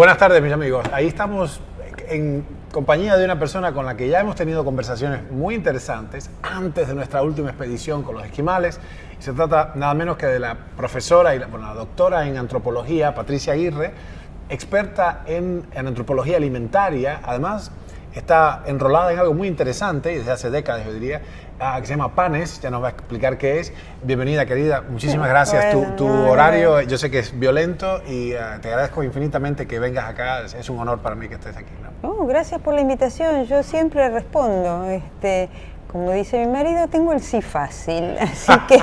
Buenas tardes, mis amigos. Ahí estamos en compañía de una persona con la que ya hemos tenido conversaciones muy interesantes antes de nuestra última expedición con los esquimales. Y se trata nada menos que de la profesora y la doctora en antropología, Patricia Aguirre, experta en antropología alimentaria. Además, está enrolada en algo muy interesante, y desde hace décadas, yo diría, que se llama Panes. Ya nos va a explicar qué es. Bienvenida, querida. Muchísimas gracias. Bueno, Tu horario, yo sé que es violento y te agradezco infinitamente que vengas acá. Es un honor para mí que estés aquí, ¿no? Gracias por la invitación. Yo siempre respondo. Como dice mi marido, tengo el sí fácil, así que...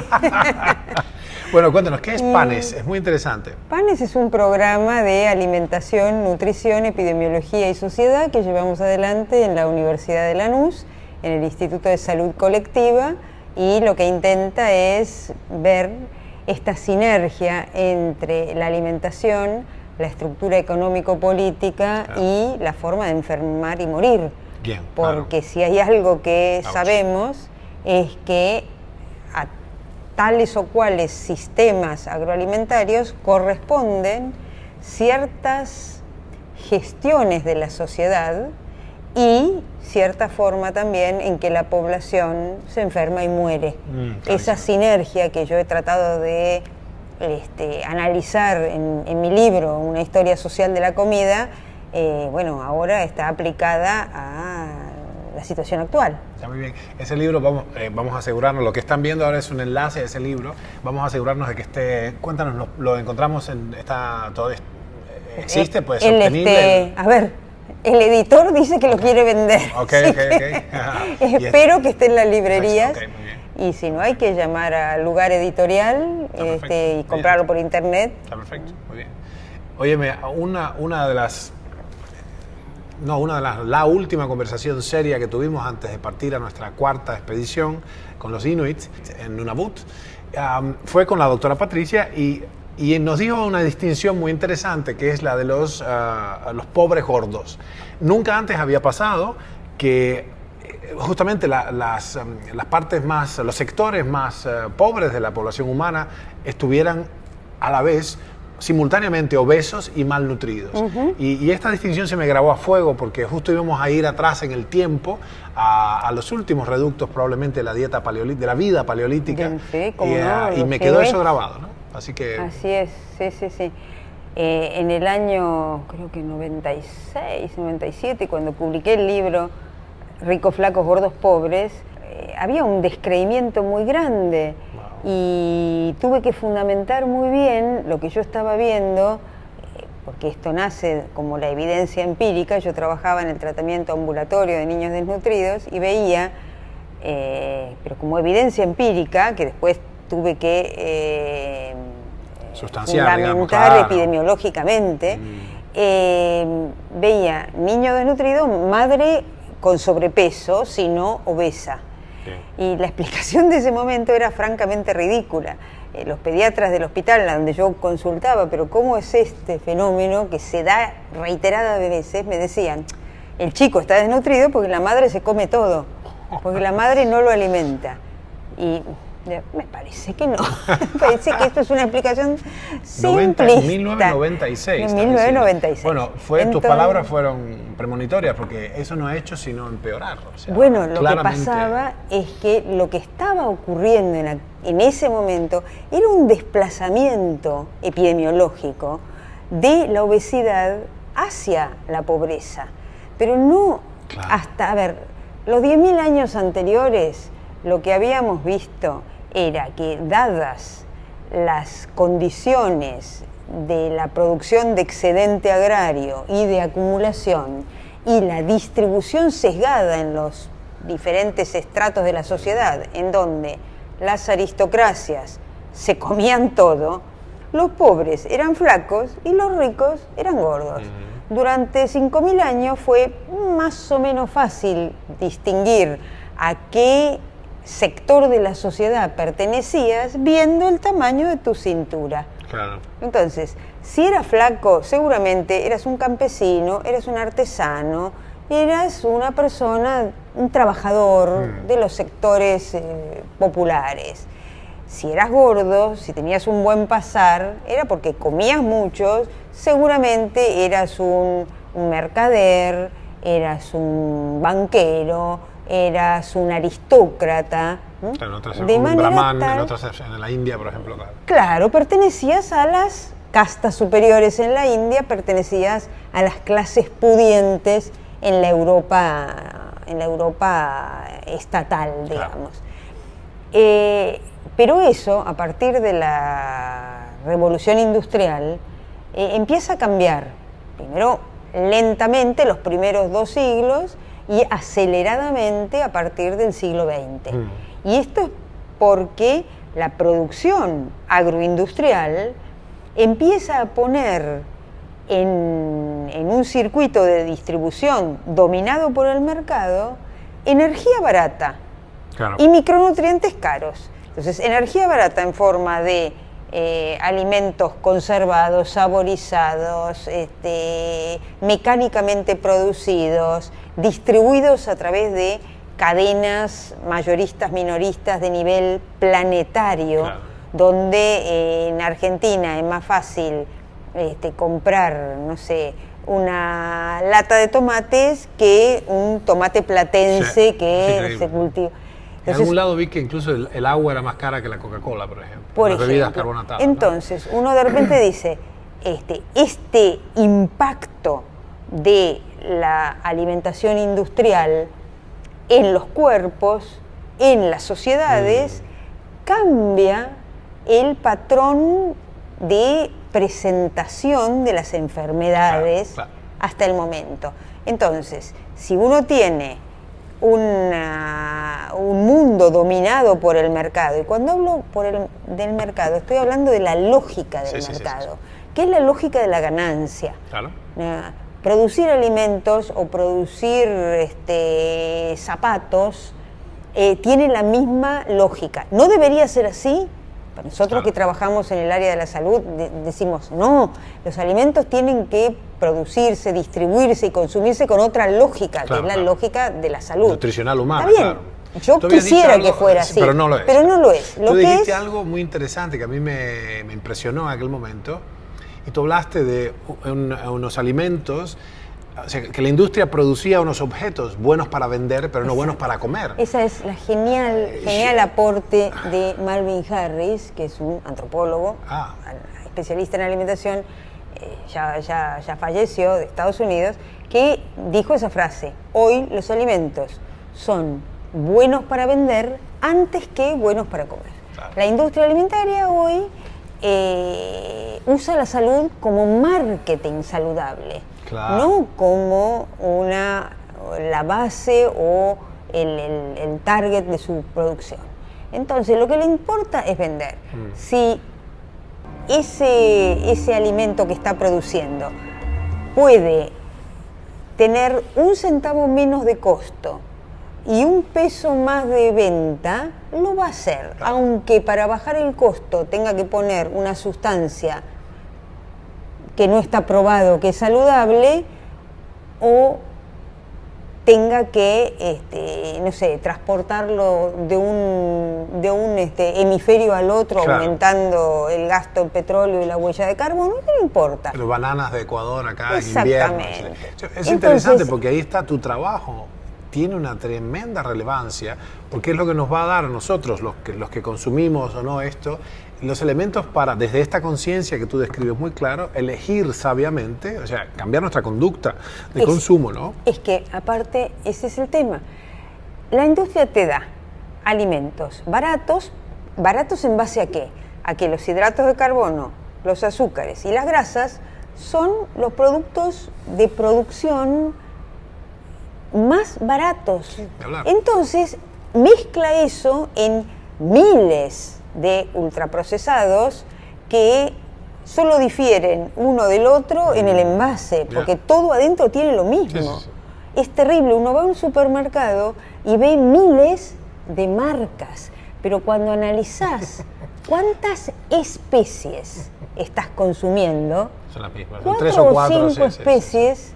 Bueno, cuéntanos, ¿qué es Panes? Es muy interesante. Panes es un programa de alimentación, nutrición, epidemiología y sociedad que llevamos adelante en la Universidad de Lanús, en el Instituto de Salud Colectiva, y lo que intenta es ver esta sinergia entre la alimentación, la estructura económico-política y la forma de enfermar y morir. Bien, porque si hay algo que sabemos es que a tales o cuales sistemas agroalimentarios corresponden ciertas gestiones de la sociedad y cierta forma también en que la población se enferma y muere. Esa sinergia que yo he tratado de analizar en mi libro, Una historia social de la comida, bueno, ahora está aplicada a la situación actual. Está muy bien. Ese libro, vamos a asegurarnos, lo que están viendo ahora es un enlace a ese libro, vamos a asegurarnos de que esté, cuéntanos, lo encontramos ¿existe? Pues obtenible. A ver, el editor dice que lo quiere vender. Ok. Espero que esté en las librerías. Okay, muy bien. Y si no, hay que llamar al lugar editorial y comprarlo por internet. Está perfecto, muy bien. Óyeme, la última conversación seria que tuvimos antes de partir a nuestra cuarta expedición con los Inuits en Nunavut fue con la doctora Patricia y nos dijo una distinción muy interesante, que es la de los pobres gordos. Nunca antes había pasado que justamente las partes más, los sectores más pobres de la población humana estuvieran a la vez simultáneamente obesos y malnutridos. Y esta distinción se me grabó a fuego porque justo íbamos a ir atrás en el tiempo a los últimos reductos probablemente de la dieta paleolítica, de la vida paleolítica, y me quedó eso grabado, ¿no? Así es, sí. En el año, creo que 96, 97, cuando publiqué el libro Ricos, Flacos, Gordos, Pobres, había un descreimiento muy grande. Y tuve que fundamentar muy bien lo que yo estaba viendo, porque esto nace como la evidencia empírica. Yo trabajaba en el tratamiento ambulatorio de niños desnutridos y veía, pero como evidencia empírica, que después tuve que fundamentar epidemiológicamente, veía niño desnutrido, madre con sobrepeso, sino obesa. Y la explicación de ese momento era francamente ridícula. Los pediatras del hospital donde yo consultaba, pero ¿cómo es este fenómeno que se da reiteradas veces? Me decían, el chico está desnutrido porque la madre se come todo, porque la madre no lo alimenta. Y me parece que no. Me parece que esto es una explicación simplista. 1996. 1996. Bueno, tus palabras fueron premonitorias porque eso no ha hecho sino empeorar. O sea, bueno, lo que pasaba es que lo que estaba ocurriendo en ese momento era un desplazamiento epidemiológico de la obesidad hacia la pobreza. Pero no hasta, los 10.000 años anteriores, lo que habíamos visto era que, dadas las condiciones de la producción de excedente agrario y de acumulación y la distribución sesgada en los diferentes estratos de la sociedad, en donde las aristocracias se comían todo, los pobres eran flacos y los ricos eran gordos. Durante 5.000 años fue más o menos fácil distinguir a qué sector de la sociedad pertenecías viendo el tamaño de tu cintura. Claro. Entonces, si eras flaco, seguramente eras un campesino, eras un artesano, eras una persona, un trabajador de los sectores populares. si eras gordo, si tenías un buen pasar, era porque comías mucho, seguramente eras un mercader, eras un banquero, eras un aristócrata. Claro, en otras, De un manera brahman, tal, en la India, por ejemplo. Claro. claro, pertenecías a las castas superiores en la India, pertenecías a las clases pudientes en la Europa estatal, digamos. Pero eso, a partir de la Revolución Industrial, empieza a cambiar. Primero, lentamente, los primeros 2 siglos, y aceleradamente a partir del siglo XX. Y esto es porque la producción agroindustrial empieza a poner en un circuito de distribución dominado por el mercado energía barata, claro, y micronutrientes caros. Entonces, energía barata en forma de alimentos conservados, saborizados, mecánicamente producidos, distribuidos a través de cadenas mayoristas, minoristas de nivel planetario, claro, donde en Argentina es más fácil comprar, no sé, una lata de tomates que un tomate platense, sí, que se cultiva. En algún lado vi que incluso el agua era más cara que la Coca-Cola, por ejemplo. Las bebidas carbonatadas. Entonces, ¿no? Uno de repente dice, este impacto de la alimentación industrial en los cuerpos, en las sociedades, cambia el patrón de presentación de las enfermedades, claro, claro, hasta el momento. Entonces, si uno tiene un mundo dominado por el mercado, y cuando hablo del mercado, estoy hablando de la lógica del mercado, que es la lógica de la ganancia. Claro. Producir alimentos o producir zapatos tiene la misma lógica. No debería ser así. Nosotros, claro, que trabajamos en el área de la salud decimos, no, los alimentos tienen que producirse, distribuirse y consumirse con otra lógica, claro, que es la, claro, lógica de la salud. Nutricional humana. Está bien, claro. Yo quisiera que fuera así, pero no lo es. Pero no lo es. Tú dijiste algo muy interesante que a mí me impresionó en aquel momento, y tú hablaste de unos alimentos, o sea, que la industria producía unos objetos buenos para vender, pero no buenos para comer. Esa es la genial aporte de Malvin Harris, que es un antropólogo, especialista en alimentación, ya falleció, de Estados Unidos, que dijo esa frase: hoy los alimentos son buenos para vender antes que buenos para comer. Claro. La industria alimentaria hoy usa la salud como marketing saludable. Claro. No como la base o el target de su producción. Entonces, lo que le importa es vender. Si ese alimento que está produciendo puede tener 1 centavo menos de costo y 1 peso más de venta, lo va a hacer. Claro. Aunque para bajar el costo tenga que poner una sustancia que no está probado que es saludable, o tenga que, no sé, transportarlo de un hemisferio al otro, claro, aumentando el gasto en petróleo y la huella de carbono, no le importa. Pero bananas de Ecuador acá en invierno. Es interesante porque ahí está tu trabajo. Tiene una tremenda relevancia, porque es lo que nos va a dar a nosotros, los que consumimos o no esto, los elementos para, desde esta conciencia que tú describes muy claro, elegir sabiamente, o sea, cambiar nuestra conducta de consumo, ¿no? Es que, aparte, ese es el tema. La industria te da alimentos baratos. ¿Baratos en base a qué? A que los hidratos de carbono, los azúcares y las grasas son los productos de producción más baratos. Sí, entonces, mezcla eso en miles de ultraprocesados que solo difieren uno del otro en el envase, porque todo adentro tiene lo mismo. Sí. Es terrible, uno va a un supermercado y ve miles de marcas, pero cuando analizás cuántas especies estás consumiendo, son las mismas, 3 o 4 especies,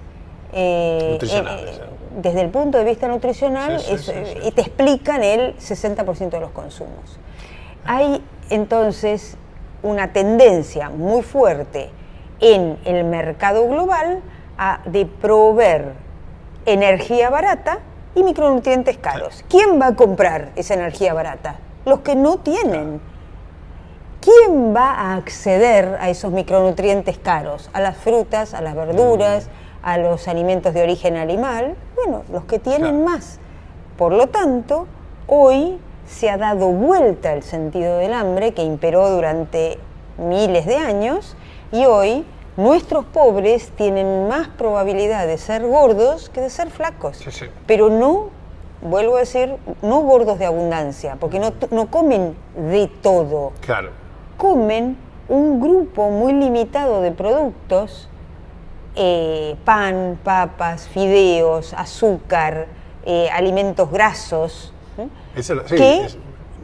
desde el punto de vista nutricional, te explican el 60% de los consumos. Hay entonces una tendencia muy fuerte en el mercado global de proveer energía barata y micronutrientes caros. ¿Quién va a comprar esa energía barata? Los que no tienen. ¿Quién va a acceder a esos micronutrientes caros? A las frutas, a las verduras, a los alimentos de origen animal. Bueno, los que tienen más. Por lo tanto, hoy se ha dado vuelta el sentido del hambre que imperó durante miles de años y hoy nuestros pobres tienen más probabilidad de ser gordos que de ser flacos. Sí, sí. Pero no, vuelvo a decir, no gordos de abundancia, porque no comen de todo. Claro. Comen un grupo muy limitado de productos, pan, papas, fideos, azúcar, alimentos grasos,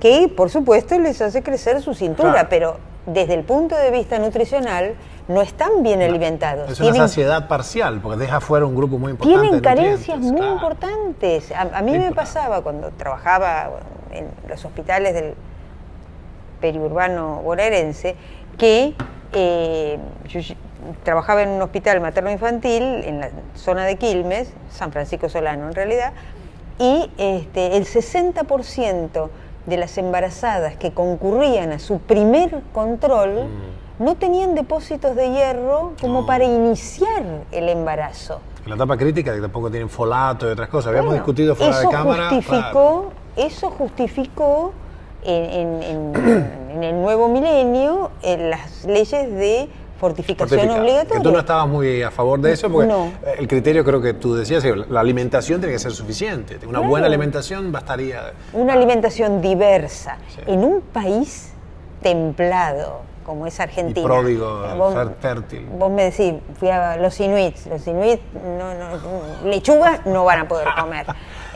que por supuesto les hace crecer su cintura, claro. Pero desde el punto de vista nutricional no están bien alimentados. Es una saciedad parcial, porque deja fuera un grupo muy importante. Tienen carencias muy importantes. A mí me pasaba cuando trabajaba en los hospitales del periurbano bonaerense, que yo trabajaba en un hospital materno-infantil en la zona de Quilmes, San Francisco Solano en realidad, y el 60% de las embarazadas que concurrían a su primer control no tenían depósitos de hierro como para iniciar el embarazo. En la etapa crítica, que tampoco tienen folato y otras cosas. Habíamos discutido fuera de cámara. Eso justificó en el nuevo milenio las leyes de fortificación obligatoria. Que tú no estabas muy a favor de eso, porque el criterio, creo que tú decías, que la alimentación tiene que ser suficiente. Una buena alimentación bastaría. Una alimentación diversa. Sí. En un país templado, como es Argentina. Y pródigo, fértil. Vos me decís, fui a los inuits. Los inuits, lechuga no van a poder comer.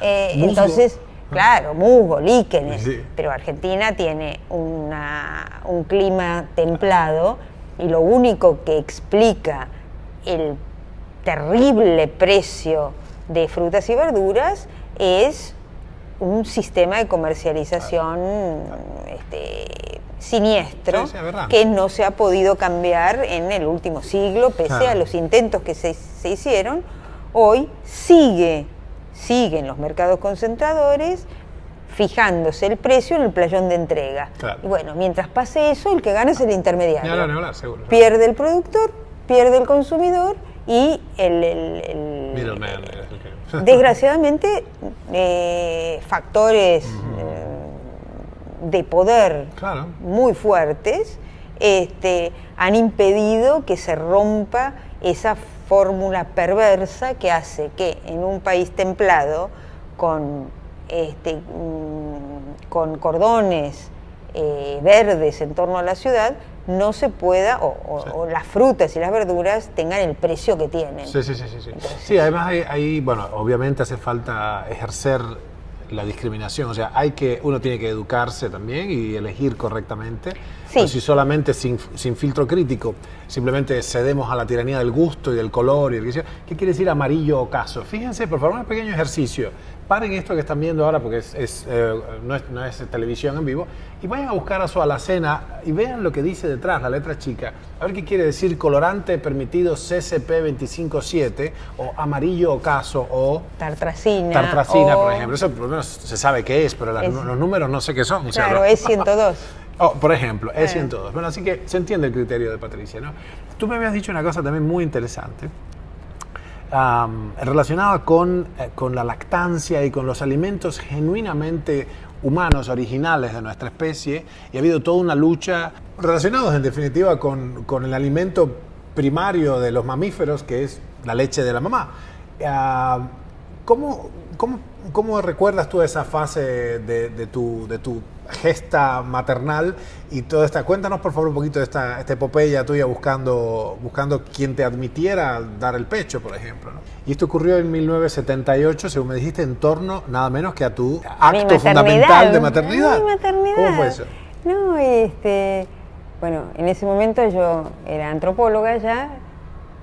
Entonces, claro, musgo, líquenes. Sí. Pero Argentina tiene un clima templado. Y lo único que explica el terrible precio de frutas y verduras es un sistema de comercialización siniestro, que no se ha podido cambiar en el último siglo, pese a los intentos que se hicieron. Hoy siguen los mercados concentradores fijándose el precio en el playón de entrega. Claro. Y bueno, mientras pase eso, el que gana es el intermediario. Seguro. Pierde el productor, pierde el consumidor y el middleman. Desgraciadamente, factores de poder muy fuertes han impedido que se rompa esa fórmula perversa que hace que en un país templado con cordones verdes en torno a la ciudad, no se pueda, o las frutas y las verduras tengan el precio que tienen. Sí. Sí, además hay, bueno, obviamente hace falta ejercer la discriminación, o sea, uno tiene que educarse también y elegir correctamente. Sí. Pero si solamente sin filtro crítico simplemente cedemos a la tiranía del gusto y del color y ¿qué quiere decir amarillo ocaso? Fíjense, por favor, un pequeño ejercicio. Paren esto que están viendo ahora, porque no es televisión en vivo, y vayan a buscar a su alacena y vean lo que dice detrás, la letra chica. A ver qué quiere decir colorante permitido CCP257 o amarillo ocaso o tartracina, por ejemplo. Eso por lo menos se sabe qué es, pero los números no sé qué son. Claro, es 102. Por ejemplo, es 102. Bueno, así que se entiende el criterio de Patricia, ¿no? Tú me habías dicho una cosa también muy interesante, relacionada con la lactancia y con los alimentos genuinamente humanos, originales de nuestra especie, y ha habido toda una lucha relacionados en definitiva con el alimento primario de los mamíferos, que es la leche de la mamá. ¿Cómo recuerdas tú esa fase de tu gesta maternal y toda esta? Cuéntanos por favor un poquito de esta epopeya tuya buscando quien te admitiera dar el pecho, por ejemplo, ¿no? Y esto ocurrió en 1978, según me dijiste, en torno nada menos que a tu acto fundamental de maternidad. Mi maternidad. ¿Cómo fue eso? No, bueno, en ese momento yo era antropóloga ya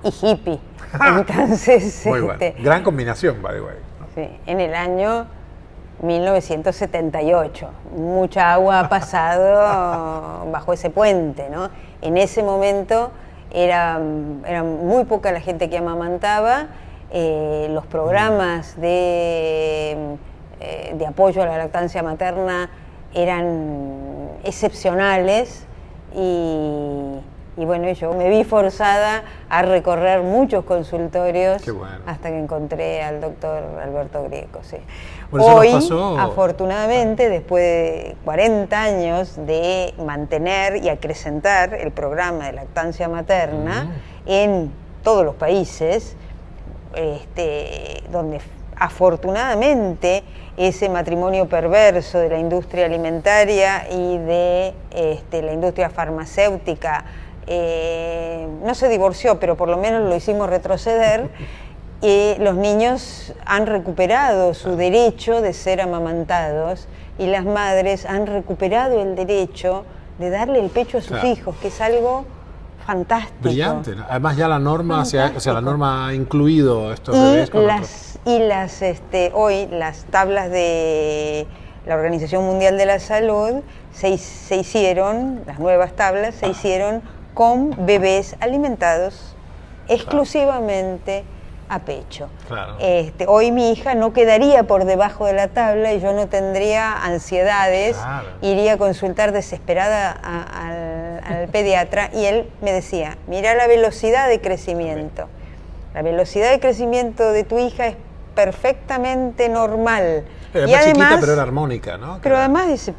y hippie. Entonces, muy bueno. Gran combinación, by the way. Sí, en el año 1978. Mucha agua ha pasado bajo ese puente, ¿no? En ese momento era muy poca la gente que amamantaba. Los programas de apoyo a la lactancia materna eran excepcionales y bueno, yo me vi forzada a recorrer muchos consultorios hasta que encontré al doctor Alberto Grieco. Sí. Hoy, afortunadamente, después de 40 años de mantener y acrecentar el programa de lactancia materna en todos los países, donde afortunadamente ese matrimonio perverso de la industria alimentaria y de la industria farmacéutica no se divorció, pero por lo menos lo hicimos retroceder. Los niños han recuperado su derecho de ser amamantados y las madres han recuperado el derecho de darle el pecho a sus hijos, que es algo fantástico. Brillante, ¿no? Además ya la norma, la norma ha incluido estos bebés con hoy las tablas de la Organización Mundial de la Salud se hicieron, las nuevas tablas se hicieron con bebés alimentados exclusivamente a pecho. Claro. Hoy mi hija no quedaría por debajo de la tabla y yo no tendría ansiedades, iría a consultar desesperada al pediatra y él me decía, mira la velocidad de crecimiento. La velocidad de crecimiento de tu hija es perfectamente normal. Pero es más chiquita, pero era armónica, ¿no? Pero además dice,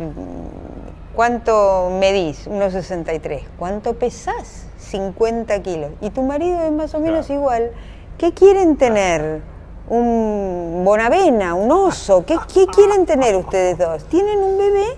¿cuánto medís? 1,63. ¿Cuánto pesás? 50 kilos. Y tu marido es más o menos igual. ¿Qué quieren tener? ¿Un bonavena? ¿Un oso? ¿Qué quieren tener ustedes dos? ¿Tienen un bebé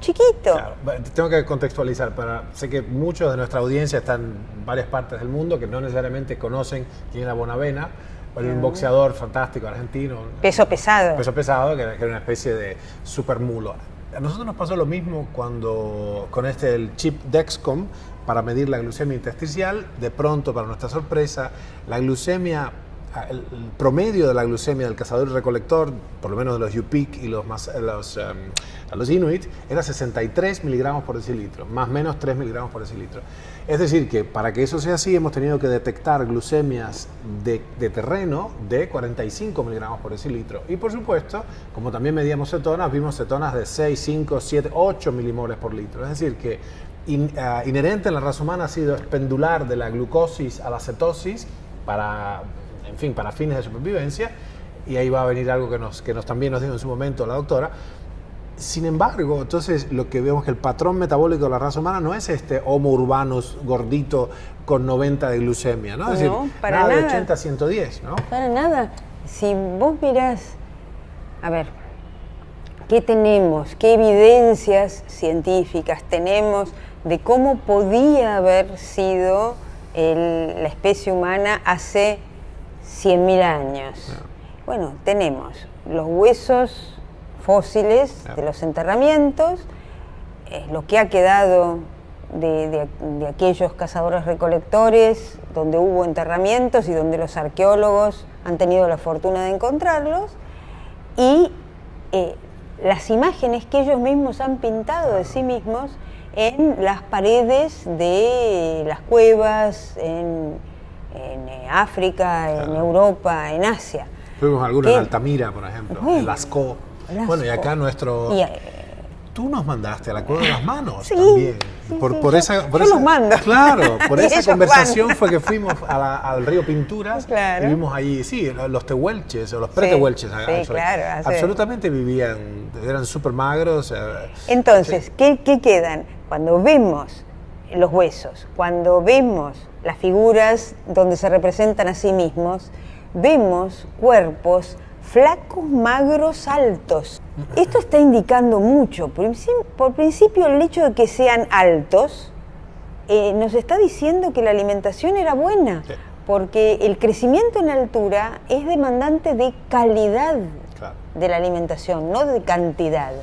chiquito? Claro. Tengo que contextualizar. Sé que muchos de nuestra audiencia están en varias partes del mundo que no necesariamente conocen quién era Bonavena. Un boxeador fantástico argentino. Peso pesado. Peso pesado, que era una especie de super mulo. A nosotros nos pasó lo mismo con el chip Dexcom para medir la glucemia intersticial. De pronto, para nuestra sorpresa, la glucemia, el promedio de la glucemia del cazador y recolector, por lo menos de los Yupik y los Inuit, era 63 miligramos por decilitro, más o menos 3 miligramos por decilitro. Es decir, que para que eso sea así, hemos tenido que detectar glucemias de terreno de 45 miligramos por decilitro. Y por supuesto, como también medíamos cetonas, vimos cetonas de 6, 5, 7, 8 milimoles por litro. Es decir, que inherente en la raza humana ha sido pendular de la glucosis a la cetosis para fines de supervivencia, y ahí va a venir algo que también nos dijo en su momento la doctora. Sin embargo, entonces lo que vemos es que el patrón metabólico de la raza humana no es Homo urbanus gordito con 90 de glucemia, ¿no? Es decir, para nada de 80 a 110, ¿no? Para nada. Si vos mirás, a ver, ¿qué tenemos? ¿Qué evidencias científicas tenemos de cómo podía haber sido la especie humana hace 100.000 años? Bueno, tenemos los huesos fósiles de los enterramientos, lo que ha quedado de aquellos cazadores recolectores donde hubo enterramientos y donde los arqueólogos han tenido la fortuna de encontrarlos, y las imágenes que ellos mismos han pintado de sí mismos en las paredes de las cuevas en África, en Europa, en Asia. Tuvimos algunas en Altamira, por ejemplo, en Lascaux. Bueno, y acá tú nos mandaste a la Cueva de las Manos también. Por esa los mando. Claro, por esa conversación fue que fuimos al río Pinturas y vimos allí, los tehuelches o los pretehuelches. Absolutamente vivían, eran súper magros. Entonces, ¿qué quedan? Cuando vemos los huesos, cuando vemos las figuras donde se representan a sí mismos, vemos cuerpos flacos, magros, altos. Esto está indicando mucho. Por principio, el hecho de que sean altos nos está diciendo que la alimentación era buena, porque el crecimiento en altura es demandante de calidad de la alimentación, no de cantidad.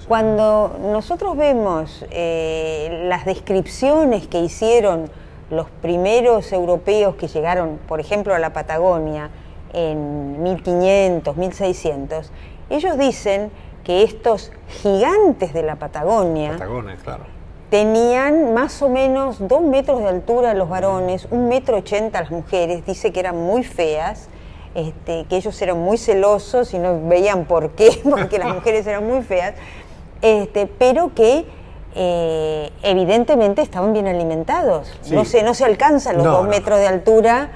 Cuando nosotros vemos las descripciones que hicieron los primeros europeos que llegaron, por ejemplo, a la Patagonia, en 1500, 1600, ellos dicen que estos gigantes de la Patagonia claro, tenían más o menos 2 metros de altura los varones, 1,80 m las mujeres, dice que eran muy feas, que ellos eran muy celosos y no veían por qué, porque las mujeres eran muy feas, pero que evidentemente estaban bien alimentados. Sí. No se alcanzan los 2 metros de altura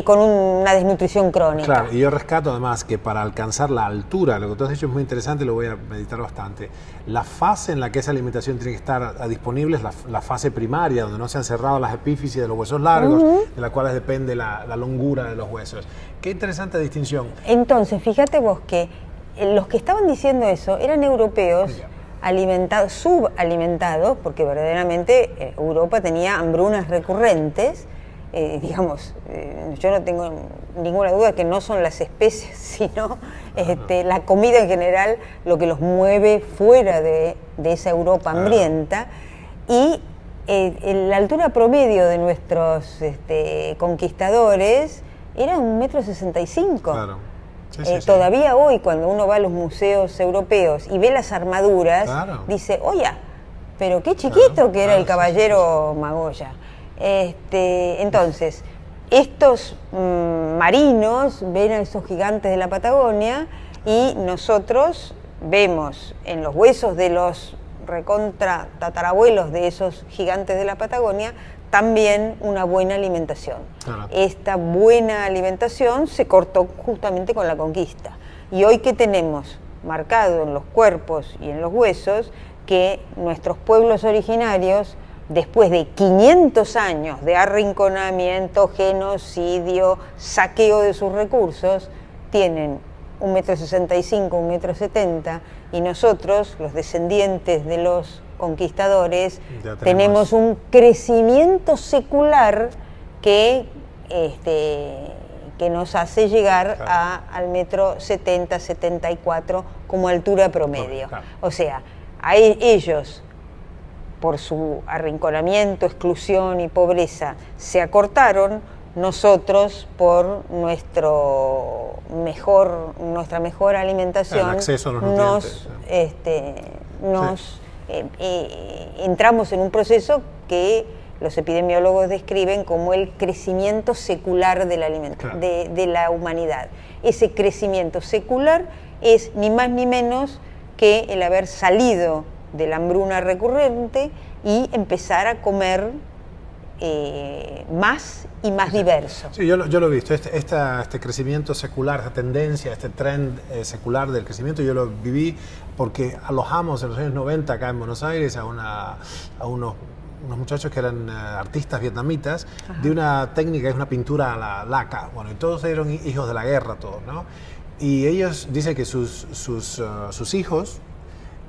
con una desnutrición crónica. Claro, y yo rescato además que para alcanzar la altura, lo que tú has dicho es muy interesante, lo voy a meditar bastante, la fase en la que esa alimentación tiene que estar disponible es la fase primaria, donde no se han cerrado las epífisis de los huesos largos, de las cuales depende la longura de los huesos. Qué interesante distinción. Entonces, fíjate vos que los que estaban diciendo eso eran europeos, alimentados, subalimentados, porque verdaderamente Europa tenía hambrunas recurrentes. Yo no tengo ninguna duda que no son las especies, sino la comida en general lo que los mueve fuera de esa Europa hambrienta. Y la altura promedio de nuestros conquistadores era 1,65 m. Claro. Sí, todavía hoy, cuando uno va a los museos europeos y ve las armaduras, dice, oye, pero qué chiquito que era el caballero Magoya. Entonces, estos marinos ven a esos gigantes de la Patagonia y nosotros vemos en los huesos de los recontra tatarabuelos de esos gigantes de la Patagonia también una buena alimentación. Esta buena alimentación se cortó justamente con la conquista. Y hoy que tenemos marcado en los cuerpos y en los huesos que nuestros pueblos originarios, después de 500 años de arrinconamiento, genocidio, saqueo de sus recursos, tienen 1,65 m, 1,70 m, y nosotros, los descendientes de los conquistadores, tenemos un crecimiento secular que nos hace llegar al 1,70 m, 74 m como altura promedio. O sea, a ellos, por su arrinconamiento, exclusión y pobreza, se acortaron. Nosotros, por nuestra mejor alimentación, acceso a los nutrientes, entramos en un proceso que los epidemiólogos describen como el crecimiento secular de de la humanidad. Ese crecimiento secular es ni más ni menos que el haber salido de la hambruna recurrente y empezar a comer más y más diverso. Sí, yo lo he visto, este crecimiento secular, esta tendencia, este trend secular del crecimiento, yo lo viví porque alojamos en los años 90 acá en Buenos Aires a unos muchachos que eran artistas vietnamitas. Ajá. De una técnica, es una pintura a la laca. Bueno, y todos eran hijos de la guerra, todos, ¿no? Y ellos dicen que sus hijos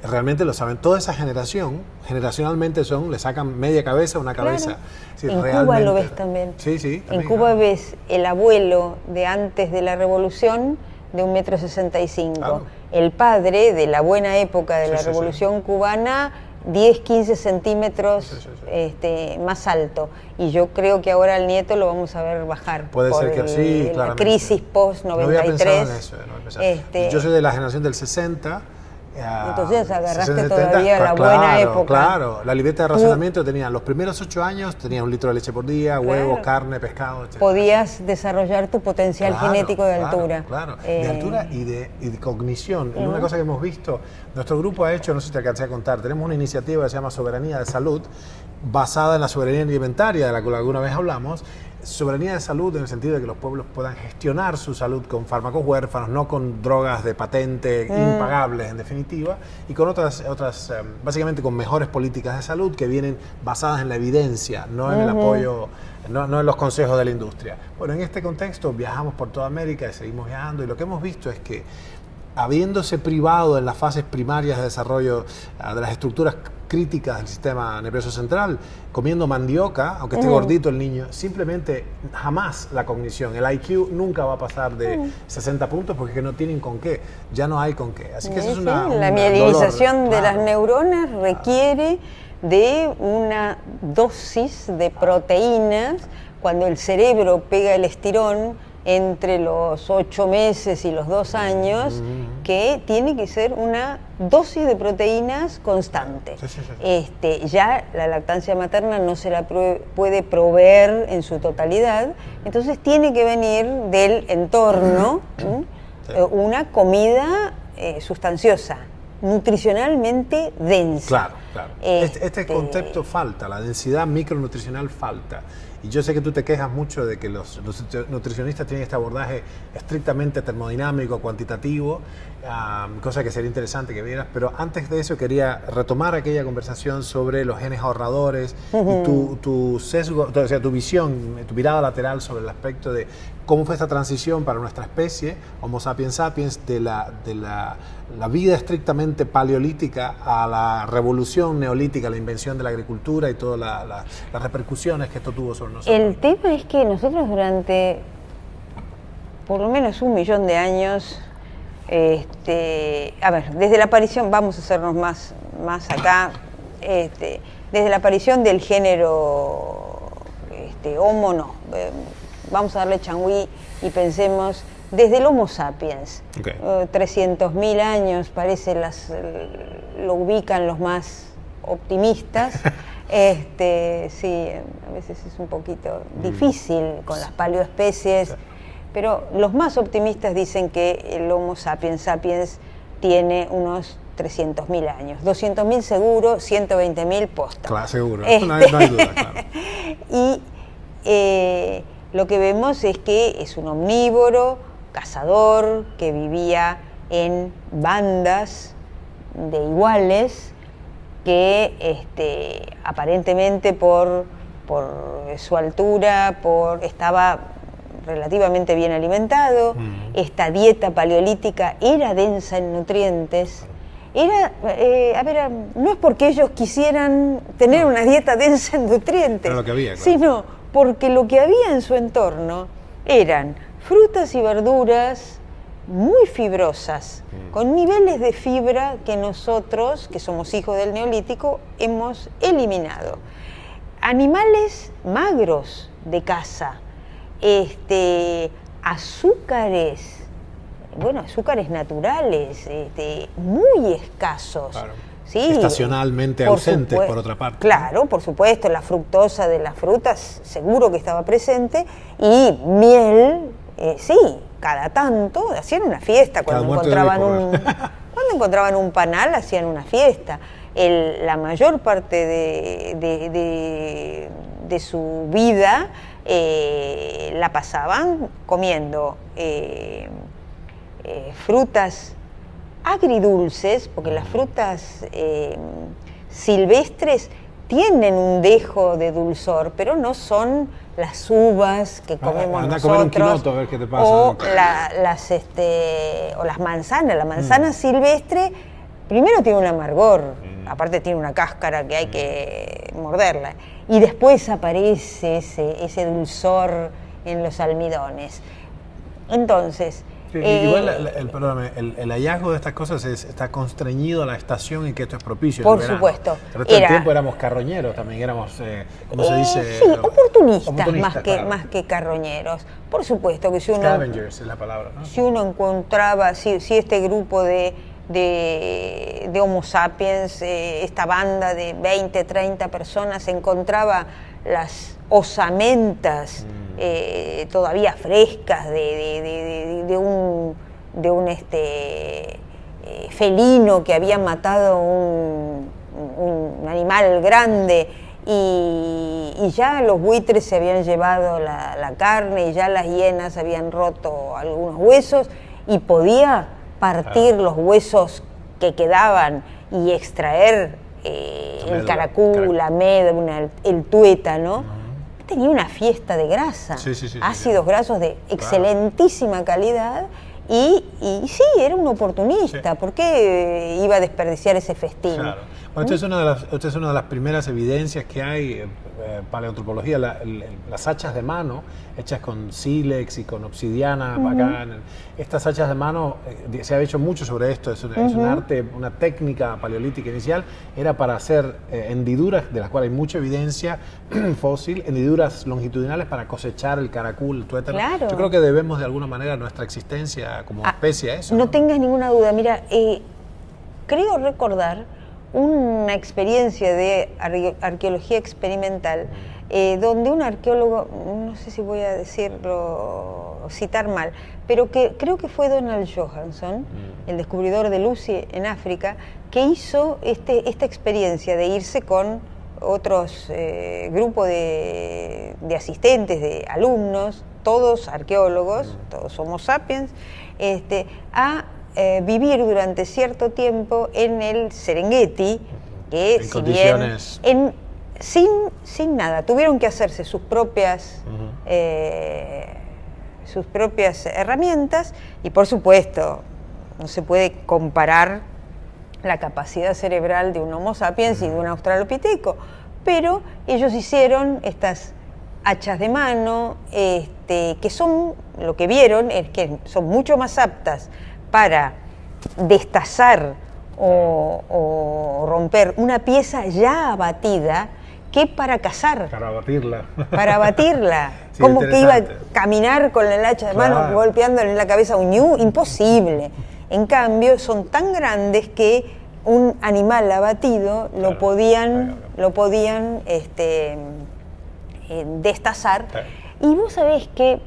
realmente lo saben. Toda esa generación, generacionalmente le sacan media cabeza, una cabeza. Sí, en Cuba lo ves también. Sí, sí. También, en Cuba ves el abuelo de antes de la revolución de 1,65 m. Claro. El padre de la buena época de la revolución cubana, 10, 15 centímetros más alto. Y yo creo que ahora al nieto lo vamos a ver bajar. Puede ser que sí, la crisis post-93. No había pensado en eso. Yo soy de la generación del 60. Entonces agarraste 60, todavía la buena época. Claro, la libreta de racionamiento tenía los primeros 8 años, tenías 1 litro de leche por día, huevos, carne, pescado, etc. Podías desarrollar tu potencial genético de altura. Claro, de altura y de cognición. Una cosa que hemos visto, nuestro grupo ha hecho, no sé si te alcancé a contar, tenemos una iniciativa que se llama Soberanía de Salud, basada en la soberanía alimentaria, de la que alguna vez hablamos. Soberanía de salud en el sentido de que los pueblos puedan gestionar su salud con fármacos huérfanos, no con drogas de patente impagables en definitiva, y con otras básicamente con mejores políticas de salud que vienen basadas en la evidencia, no en el apoyo, no en los consejos de la industria. Bueno, en este contexto viajamos por toda América y seguimos viajando, y lo que hemos visto es que habiéndose privado en las fases primarias de desarrollo de las estructuras críticas del sistema nervioso central, comiendo mandioca, aunque esté gordito el niño, simplemente jamás la cognición, el IQ nunca va a pasar de 60 puntos porque no tienen con qué, ya no hay con qué. Así que eso es la mielinización de las neuronas requiere de una dosis de proteínas. Cuando el cerebro pega el estirón, entre los 8 meses y los 2 años, que tiene que ser una dosis de proteínas constante. Ya la lactancia materna no se la puede proveer en su totalidad, entonces tiene que venir del entorno una comida sustanciosa, nutricionalmente densa. Claro, claro. Este concepto falta, la densidad micronutricional falta. Y yo sé que tú te quejas mucho de que los nutricionistas tienen este abordaje estrictamente termodinámico, cuantitativo, cosa que sería interesante que vieras, pero antes de eso quería retomar aquella conversación sobre los genes ahorradores y tu sesgo, o sea, tu visión, tu mirada lateral sobre el aspecto de cómo fue esta transición para nuestra especie, Homo sapiens sapiens, de la vida estrictamente paleolítica a la revolución neolítica, la invención de la agricultura y todas las repercusiones que esto tuvo sobre nosotros. El tema es que nosotros durante por lo menos 1 millón de años, a ver, desde la aparición, vamos a hacernos más acá, desde la aparición del género Homo, no, vamos a darle changüí y pensemos desde el Homo sapiens. 300.000 años, parece, lo ubican los más optimistas. Sí, a veces es un poquito difícil con las paleoespecies, pero los más optimistas dicen que el Homo sapiens sapiens tiene unos 300.000 años. 200.000 seguro, 120.000 posta. Claro, seguro, no hay duda, claro. Y lo que vemos es que es un omnívoro, cazador, que vivía en bandas de iguales, que aparentemente por su altura, estaba relativamente bien alimentado. Esta dieta paleolítica era densa en nutrientes. No es porque ellos quisieran tener una dieta densa en nutrientes, era lo que había, claro, sino porque lo que había en su entorno eran frutas y verduras muy fibrosas, con niveles de fibra que nosotros, que somos hijos del Neolítico, hemos eliminado. Animales magros de caza, azúcares, azúcares naturales, muy escasos. Claro. Sí, estacionalmente ausentes, por otra parte. Claro, por supuesto, la fructosa de las frutas seguro que estaba presente, y miel, sí, cada tanto hacían una fiesta cuando encontraban un panal, hacían una fiesta. La mayor parte de su vida la pasaban comiendo frutas agridulces, porque las frutas silvestres tienen un dejo de dulzor, pero no son las uvas que comemos nosotros. Comer un quinoto a ver qué te pasa. O las manzanas. La manzana silvestre primero tiene un amargor, aparte tiene una cáscara que hay que morderla, y después aparece ese dulzor en los almidones. Entonces, igual el hallazgo de estas cosas está constreñido a la estación en que esto es propicio. Por supuesto. El resto del tiempo éramos carroñeros también, éramos, ¿cómo se dice? Sí, oportunistas más que carroñeros. Por supuesto que si uno... Scavengers es la palabra, ¿no? Si uno encontraba, si este grupo de Homo sapiens, esta banda de 20, 30 personas, encontraba las osamentas todavía frescas de un felino que había matado un animal grande, y ya los buitres se habían llevado la carne, y ya las hienas habían roto algunos huesos, y podía partir los huesos que quedaban y extraer el caracú, la médula, el tuétano. Tenía una fiesta de grasa, ácidos grasos de excelentísima calidad, Y sí, era un oportunista. Sí. ¿Por qué iba a desperdiciar ese festín? Claro. Bueno, esta es una de las primeras evidencias que hay en paleoantropología, las hachas de mano hechas con sílex y con obsidiana. Acá estas hachas de mano, se ha hecho mucho sobre esto, es un arte, una técnica paleolítica inicial, era para hacer hendiduras, de las cuales hay mucha evidencia fósil, hendiduras longitudinales para cosechar el caracol, el tuétano. Claro. Yo creo que debemos de alguna manera nuestra existencia como especie a eso. No tengas ninguna duda. Mira, creo recordar una experiencia de arqueología experimental donde un arqueólogo, no sé si voy a citar mal, pero que creo que fue Donald Johanson, el descubridor de Lucy en África, que hizo esta experiencia de irse con otros grupos de asistentes, de alumnos, todos arqueólogos, todos Homo sapiens, a vivir durante cierto tiempo en el Serengeti, que en si condiciones... bien sin nada, tuvieron que hacerse sus propias herramientas, y por supuesto no se puede comparar la capacidad cerebral de un Homo sapiens y de un australopiteco, pero ellos hicieron estas hachas de mano, que son, lo que vieron es que son mucho más aptas para destazar o romper una pieza ya abatida que para cazar. Para batirla. Para batirla. Sí, como que iba a interesante. caminar con el hacha de mano Claro. golpeándole en la cabeza a un ñu, imposible. En cambio, son tan grandes que un animal abatido Claro. lo podían destazar. Claro. Y vos sabés que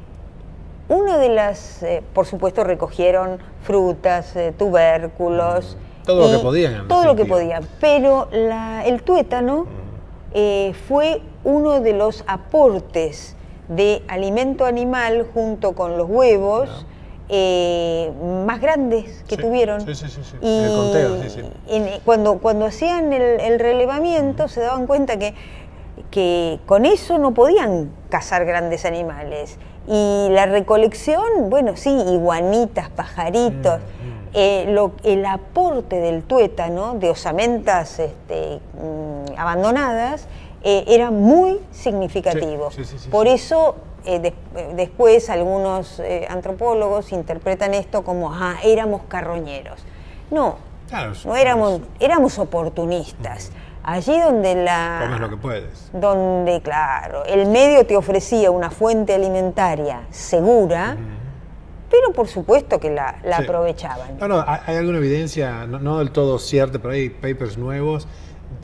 una de las, por supuesto, recogieron frutas, tubérculos. Todo lo y que podían, en todo lo que definitiva. podían. Pero el tuétano fue uno de los aportes de alimento animal junto con los huevos más grandes que Sí, tuvieron. sí. Y En el conteo, sí. cuando hacían el relevamiento se daban cuenta que con eso no podían cazar grandes animales. Y la recolección, bueno, sí, iguanitas, pajaritos. El aporte del tuétano, de osamentas abandonadas, era muy significativo. Sí. Por eso después algunos antropólogos interpretan esto como, éramos carroñeros. No, Claro, no éramos oportunistas. Allí donde comes lo que puedes. donde, claro, el medio te ofrecía una fuente alimentaria segura, pero por supuesto que la Sí. aprovechaban. No, hay alguna evidencia, no del todo cierta, pero hay papers nuevos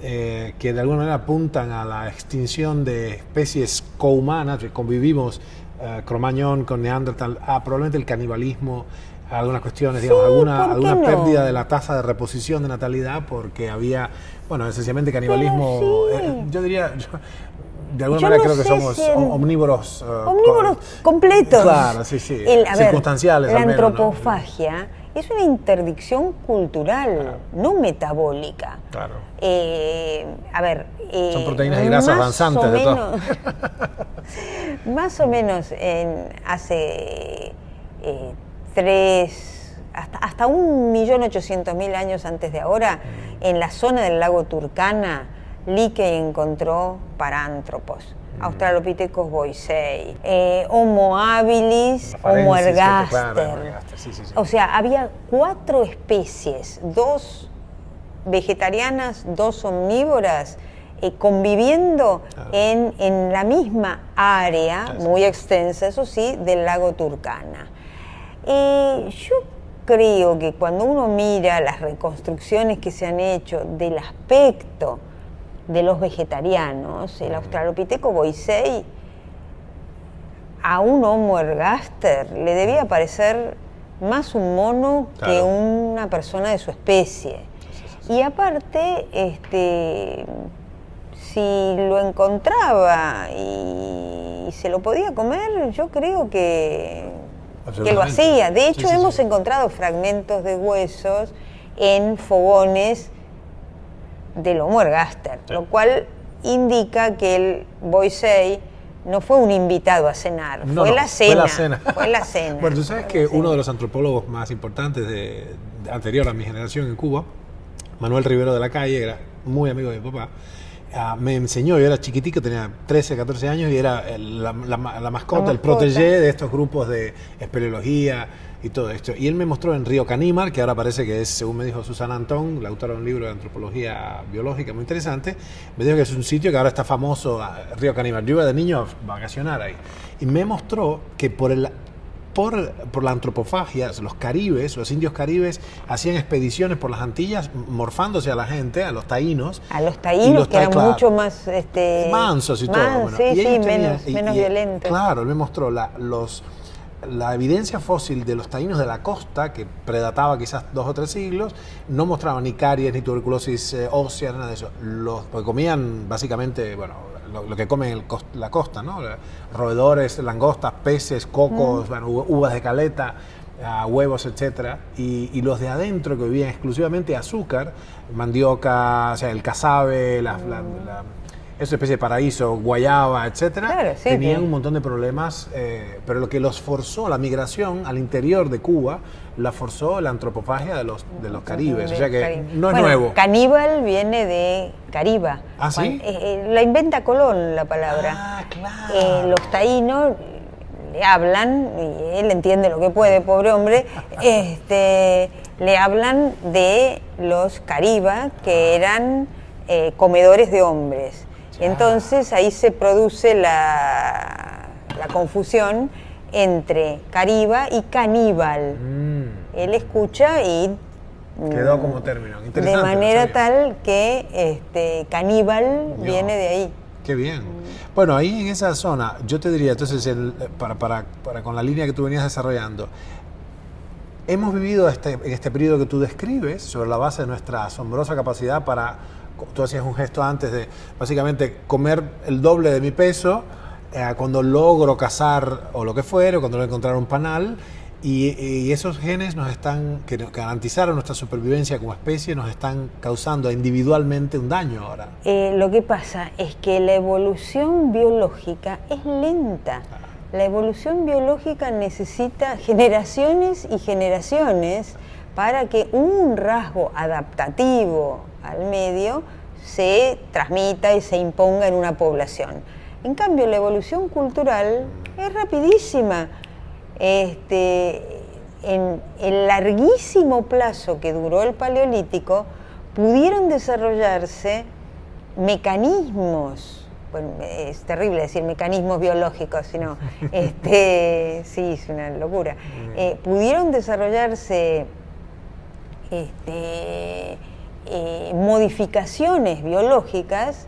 que de alguna manera apuntan a la extinción de especies cohumanas, que convivimos Cromañón con Neandertal, probablemente el canibalismo, algunas cuestiones, digamos, ¿por alguna qué no? pérdida de la tasa de reposición de natalidad porque había, bueno, esencialmente canibalismo, sí. yo diría... De alguna Yo manera no creo que sé somos si en- omnívoros. Omnívoros completos. Claro, sí. A ver, circunstanciales la al menos, ¿no? antropofagia es una interdicción cultural, no metabólica. Claro. A ver, Son proteínas y grasas más o danzantes de todo. menos- Más o menos hace hasta 1.800.000 años antes de ahora, en la zona del lago Turkana, Lickey encontró parántropos, Australopithecus boisei, Homo habilis, Homo Afarensis, ergaster. claro, Homo ergaster, sí. O sea, había 4 especies, 2 vegetarianas, 2 omnívoras, conviviendo en la misma área, muy extensa, eso sí, del lago Turkana. Yo creo que cuando uno mira las reconstrucciones que se han hecho del aspecto de los vegetarianos, el Australopithecus boisei a un Homo ergaster le debía parecer más un mono que Claro. una persona de su especie. Y aparte, si lo encontraba y se lo podía comer, yo creo que lo hacía. De hecho, hemos encontrado fragmentos de huesos en fogones del Homo ergaster, lo cual indica que el boisei no fue un invitado a cenar, No, fue no, la cena. fue la cena. Fue la cena. Bueno, tú sabes que uno de los antropólogos más importantes anterior a mi generación en Cuba, Manuel Rivero de la Calle, era muy amigo de mi papá, me enseñó. Yo era chiquitico, tenía 13, 14 años y era la mascota, el protégé de estos grupos de espeleología y todo esto. Y él me mostró en Río Caníbal, que ahora parece que es, según me dijo Susana Antón, la autora de un libro de antropología biológica muy interesante, me dijo que es un sitio que ahora está famoso, Río Caníbal. Yo iba de niño a vacacionar ahí. Y me mostró que por la antropofagia, los caribes, los indios caribes, hacían expediciones por las Antillas morfándose a la gente, a los taínos. A los taínos, que eran mucho más... mansos y todo. Bueno, sí, y sí, menos violentos. Claro, él me mostró la evidencia fósil de los taínos de la costa, que predataba quizás 2 o 3 siglos, no mostraba ni caries, ni tuberculosis ósea, nada de eso. Porque comían básicamente, bueno, lo que comen la costa, ¿no? Roedores, langostas, peces, cocos, bueno, uvas de caleta, huevos, etcétera. Y los de adentro, que vivían exclusivamente de azúcar, mandioca, o sea, el casabe, esa especie de paraíso, guayaba, etcétera, claro, sí, tenían un montón de problemas, pero lo que los forzó, la migración al interior de Cuba, la forzó la antropofagia de los caribes, o sea que no es nuevo. Caníbal viene de Cariba. ¿Ah, sí? La inventa Colón la palabra. Ah, claro. Los taínos le hablan, y él entiende lo que puede, pobre hombre, le hablan de los caribas, que eran comedores de hombres. Entonces ahí se produce la confusión entre cariba y caníbal. Él escucha y quedó como término. Interesante, de manera tal que caníbal viene de ahí. Qué bien. Bueno, ahí en esa zona, yo te diría, entonces, para con la línea que tú venías desarrollando, hemos vivido en este periodo que tú describes, sobre la base de nuestra asombrosa capacidad para... Tú hacías un gesto antes de, básicamente, comer el doble de mi peso cuando logro cazar o lo que fuere, o cuando logro encontrar un panal, y esos genes que nos garantizaron nuestra supervivencia como especie, nos están causando individualmente un daño ahora. Lo que pasa es que la evolución biológica es lenta. La evolución biológica necesita generaciones y generaciones para que un rasgo adaptativo al medio se transmita y se imponga en una población. En cambio, la evolución cultural es rapidísima. En el larguísimo plazo que duró el Paleolítico, pudieron desarrollarse mecanismos, bueno, es terrible decir mecanismos biológicos, sino, sí, es una locura, pudieron desarrollarse modificaciones biológicas,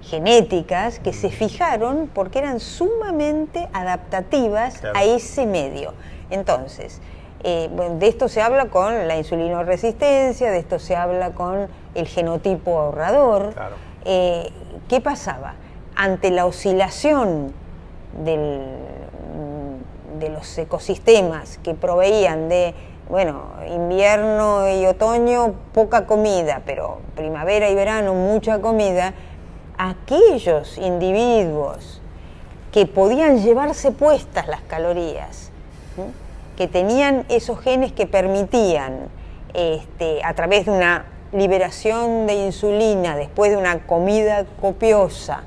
genéticas, que se fijaron porque eran sumamente adaptativas, claro, a ese medio. Entonces, de esto se habla con la insulinoresistencia, de esto se habla con el genotipo ahorrador. Claro. ¿Qué pasaba? Ante la oscilación de los ecosistemas que proveían de, bueno, invierno y otoño poca comida, pero primavera y verano mucha comida, aquellos individuos que podían llevarse puestas las calorías, ¿sí?, que tenían esos genes que permitían, a través de una liberación de insulina después de una comida copiosa,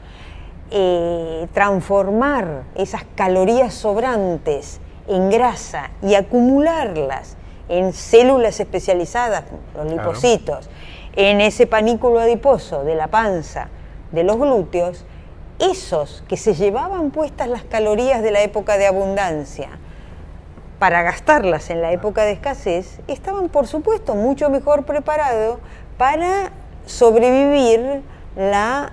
transformar esas calorías sobrantes en grasa y acumularlas en células especializadas, los lipocitos, en ese panículo adiposo de la panza, de los glúteos, esos que se llevaban puestas las calorías de la época de abundancia para gastarlas en la época de escasez, estaban por supuesto mucho mejor preparados para sobrevivir la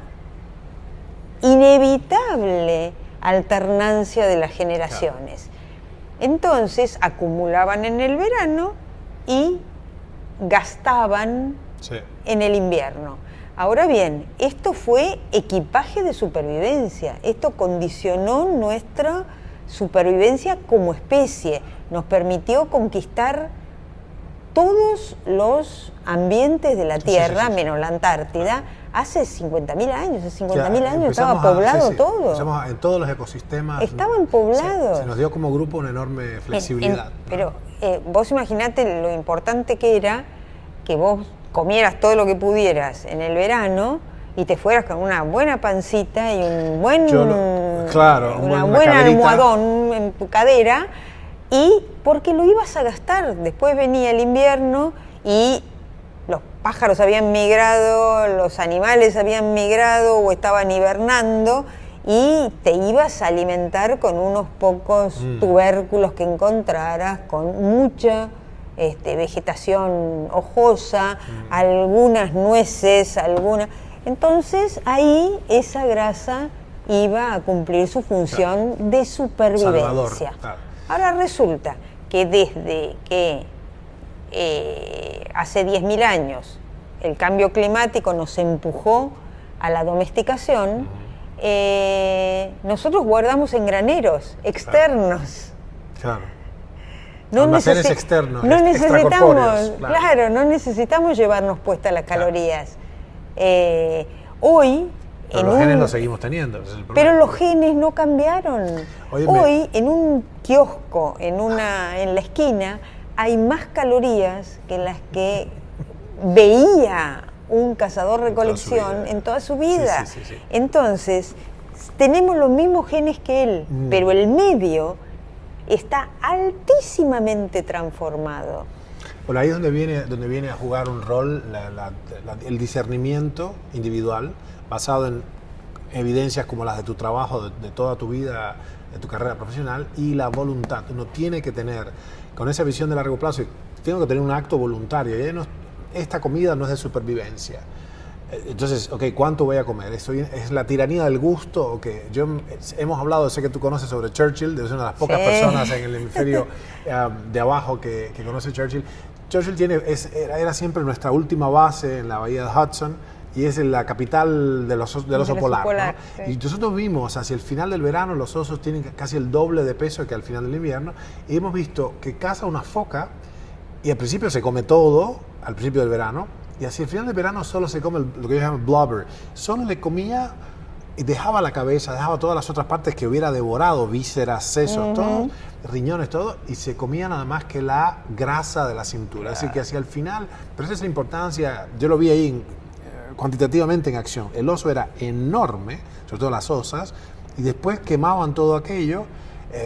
inevitable alternancia de las generaciones. Entonces acumulaban en el verano y gastaban en el invierno. Ahora bien, esto fue equipaje de supervivencia, esto condicionó nuestra supervivencia como especie, nos permitió conquistar todos los ambientes de la Tierra, menos la Antártida, hace 50.000 años, hace 50.000 años empezamos estaba poblado todo. Empezamos en todos los ecosistemas. Estaban poblados. Se nos dio como grupo una enorme flexibilidad. Pero vos imaginate lo importante que era que vos comieras todo lo que pudieras en el verano y te fueras con una buena pancita y un buen, una buena almohadón en tu cadera, y porque lo ibas a gastar. Después venía el invierno y los pájaros habían migrado, los animales habían migrado o estaban hibernando, y te ibas a alimentar con unos pocos tubérculos que encontraras, con mucha vegetación hojosa, algunas nueces, Entonces ahí esa grasa iba a cumplir su función de supervivencia. Salvador, claro. Ahora resulta que desde que hace 10.000 años el cambio climático nos empujó a la domesticación, nosotros guardamos en graneros externos. Claro. No Almacenes externos, no necesitamos, claro. No necesitamos llevarnos puestas las calorías. Hoy... Pero los genes los seguimos teniendo. Pero los genes no cambiaron. Hoy, en un kiosco, en la esquina, hay más calorías que las que veía un cazador-recolección en toda su vida. Sí. Entonces, tenemos los mismos genes que él, pero el medio está altísimamente transformado. Bueno, ahí es donde viene a jugar un rol el discernimiento individual, basado en evidencias como las de tu trabajo, de toda tu vida, de tu carrera profesional, y la voluntad. Uno tiene que tener, con esa visión de largo plazo, tengo que tener un acto voluntario. Esta comida no es de supervivencia. Entonces, ¿cuánto voy a comer? ¿Es la tiranía del gusto? Hemos hablado, sé que tú conoces sobre Churchill, eres una de las pocas personas en el hemisferio de abajo que conoce Churchill. Churchill era siempre nuestra última base en la bahía de Hudson, y es la capital del oso polar, ¿no? Sí. Y nosotros vimos hacia el final del verano los osos tienen casi el doble de peso que al final del invierno, y hemos visto que caza una foca y al principio se come todo, al principio del verano, y hacia el final del verano solo se come lo que ellos llaman blubber. Solo le comía y dejaba la cabeza, dejaba todas las otras partes que hubiera devorado, vísceras, sesos, todo, riñones, todo, y se comía nada más que la grasa de la cintura. Así que hacia el final, pero esa es la importancia, yo lo vi ahí cuantitativamente en acción. El oso era enorme, sobre todo las osas, y después quemaban todo aquello.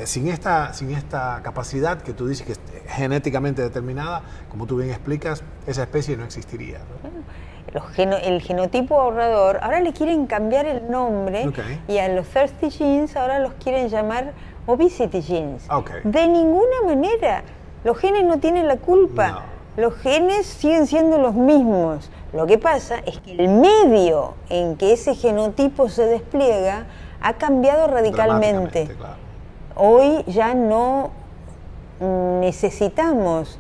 Sin esta capacidad que tú dices que es genéticamente determinada, como tú bien explicas, esa especie no existiría, ¿no? El genotipo ahorrador, ahora le quieren cambiar el nombre, y a los thirsty genes ahora los quieren llamar obesity genes. De ninguna manera, los genes no tienen la culpa, los genes siguen siendo los mismos. Lo que pasa es que el medio en que ese genotipo se despliega ha cambiado radicalmente. Claro. Hoy ya no necesitamos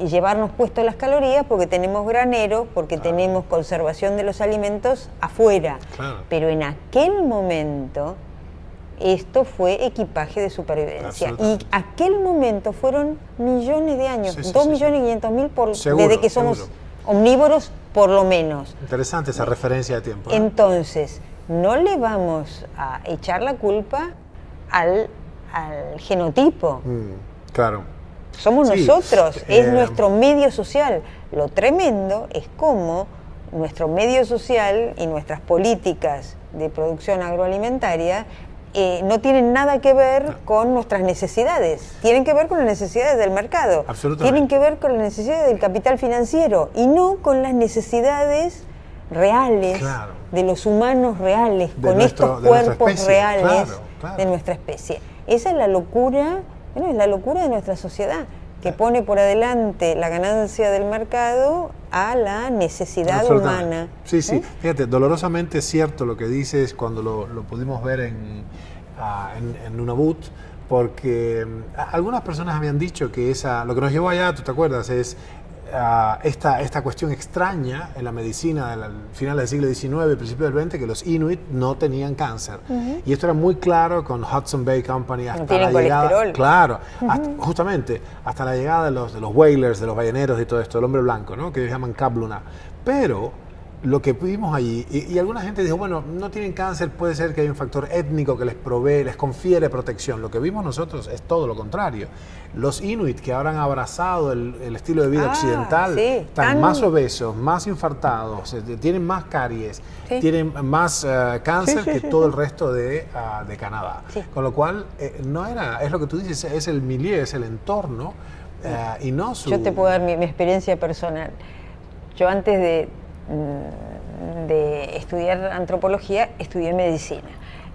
llevarnos puestas las calorías porque tenemos granero, porque tenemos conservación de los alimentos afuera. Claro. Pero en aquel momento esto fue equipaje de supervivencia. Y aquel momento fueron millones de años, 2.500.000 desde que somos omnívoros por lo menos. Interesante esa referencia de tiempo, ¿no? Entonces, no le vamos a echar la culpa al genotipo. Claro. Somos nosotros, es nuestro medio social. Lo tremendo es cómo nuestro medio social y nuestras políticas de producción agroalimentaria no tienen nada que ver con nuestras necesidades, tienen que ver con las necesidades del mercado, tienen que ver con las necesidades del capital financiero y no con las necesidades reales de los humanos reales, con estos cuerpos reales de nuestra especie. Esa es la locura, es la locura de nuestra sociedad, que pone por adelante la ganancia del mercado a la necesidad humana. Sí, fíjate, dolorosamente es cierto lo que dices cuando lo pudimos ver en Nunavut, porque algunas personas habían dicho que lo que nos llevó allá, ¿tú te acuerdas? Es esta cuestión extraña en la medicina del final del siglo XIX y principio del XX, que los Inuit no tenían cáncer. Y esto era muy claro con Hudson Bay Company hasta la llegada, justamente hasta la llegada de los whalers, de los balleneros y todo esto, del hombre blanco, ¿no? Que ellos llaman Kabluna. Pero lo que vimos allí, y alguna gente dijo, bueno, no tienen cáncer, puede ser que hay un factor étnico que les provee, les confiere protección. Lo que vimos nosotros es todo lo contrario. Los inuit que ahora han abrazado el estilo de vida occidental, están más obesos, más infartados, tienen más caries, tienen más cáncer que todo el resto de Canadá. Con lo cual, no era, es lo que tú dices, es el milieu, es el entorno, y no su... Yo te puedo dar mi experiencia personal. Yo antes de estudiar antropología, estudié medicina.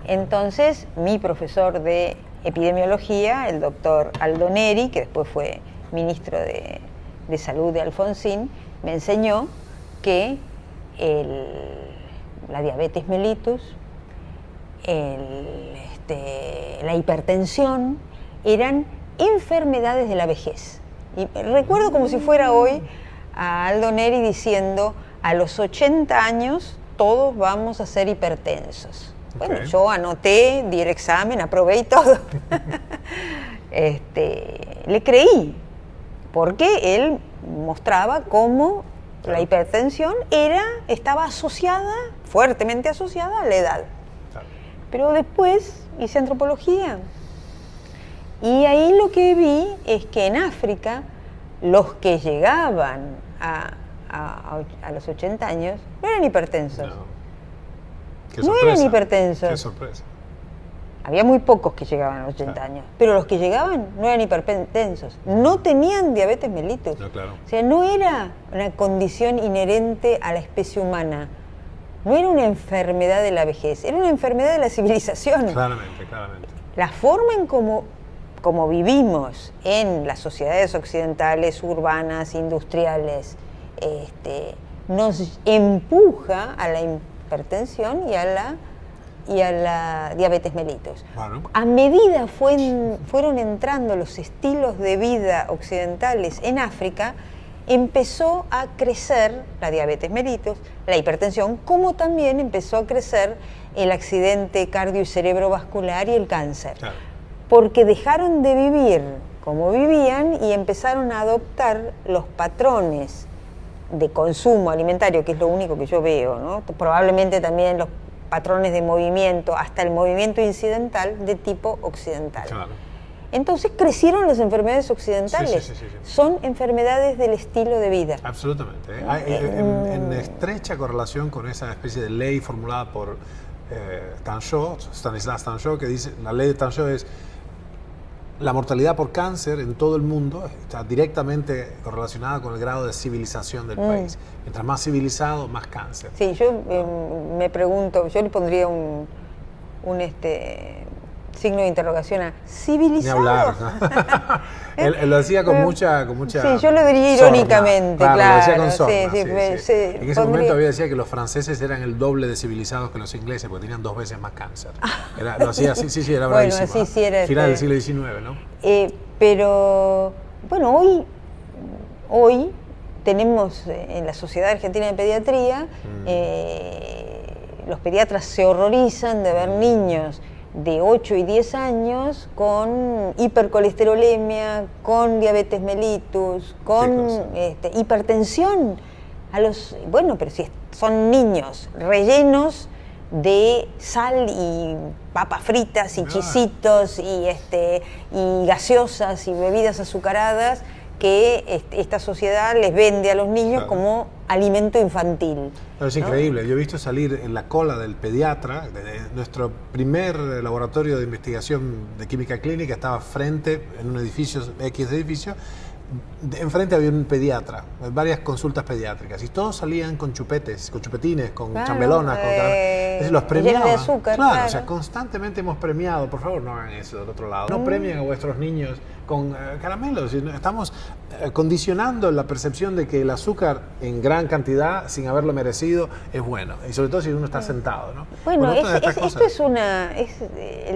Entonces, mi profesor de epidemiología, el doctor Aldo Neri, que después fue ministro de Salud de Alfonsín, me enseñó que la diabetes mellitus, la hipertensión, eran enfermedades de la vejez. Y recuerdo como si fuera hoy a Aldo Neri diciendo: a los 80 años todos vamos a ser hipertensos. Bueno, yo anoté, di el examen, aprobé y todo. Le creí, porque él mostraba cómo la hipertensión estaba asociada, fuertemente asociada a la edad. Pero después hice antropología. Y ahí lo que vi es que en África los que llegaban a los 80 años no eran hipertensos. No eran hipertensos. Qué sorpresa. Había muy pocos que llegaban a los 80 años, pero los que llegaban no eran hipertensos, no tenían diabetes mellitus. O sea, no era una condición inherente a la especie humana, no era una enfermedad de la vejez, era una enfermedad de la civilización. Claramente. La forma en como vivimos en las sociedades occidentales, urbanas, industriales, nos empuja a la hipertensión y a la diabetes mellitus. A medida fueron entrando los estilos de vida occidentales en África, empezó a crecer la diabetes mellitus, la hipertensión, como también empezó a crecer el accidente cardio y cerebrovascular y el cáncer. Porque dejaron de vivir como vivían y empezaron a adoptar los patrones de consumo alimentario, que es lo único que yo veo, ¿no? Probablemente también los patrones de movimiento, hasta el movimiento incidental de tipo occidental. Entonces crecieron las enfermedades occidentales. Son enfermedades del estilo de vida. Absolutamente. En estrecha correlación con esa especie de ley formulada por Stanislas Tanchot, que dice, la ley de Tanchot es: la mortalidad por cáncer en todo el mundo está directamente correlacionada con el grado de civilización del país. Mientras más civilizado, más cáncer. Sí, yo me pregunto, yo le pondría un signo de interrogación a civilizado. Ni hablar. Él lo decía con mucha sí, yo lo diría irónicamente, claro. Lo decía con sorna, sí. En ese momento había decía que los franceses eran el doble de civilizados que los ingleses, porque tenían 2 veces más cáncer. Lo hacía así, era bravísimo. Bueno, así sí era. Final del siglo XIX, ¿no? Pero, bueno, hoy tenemos en la Sociedad Argentina de Pediatría, los pediatras se horrorizan de ver niños de 8 y 10 años con hipercolesterolemia, con diabetes mellitus, con hipertensión. Pero si son niños rellenos de sal y papas fritas y chisitos y gaseosas y bebidas azucaradas que esta sociedad les vende a los niños como alimento infantil. Es increíble. Yo he visto salir en la cola del pediatra, de nuestro primer laboratorio de investigación de química clínica estaba frente, en un edificio, X edificio, enfrente había un pediatra, varias consultas pediátricas, y todos salían con chupetines, con chambelonas, con caramelos. Los premiaban. De azúcar, claro. O sea, constantemente hemos premiado, por favor no hagan eso del otro lado, no premien a vuestros niños con caramelos. Estamos condicionando la percepción de que el azúcar en gran cantidad, sin haberlo merecido, es bueno, y sobre todo si uno está sentado, ¿no? Bueno, el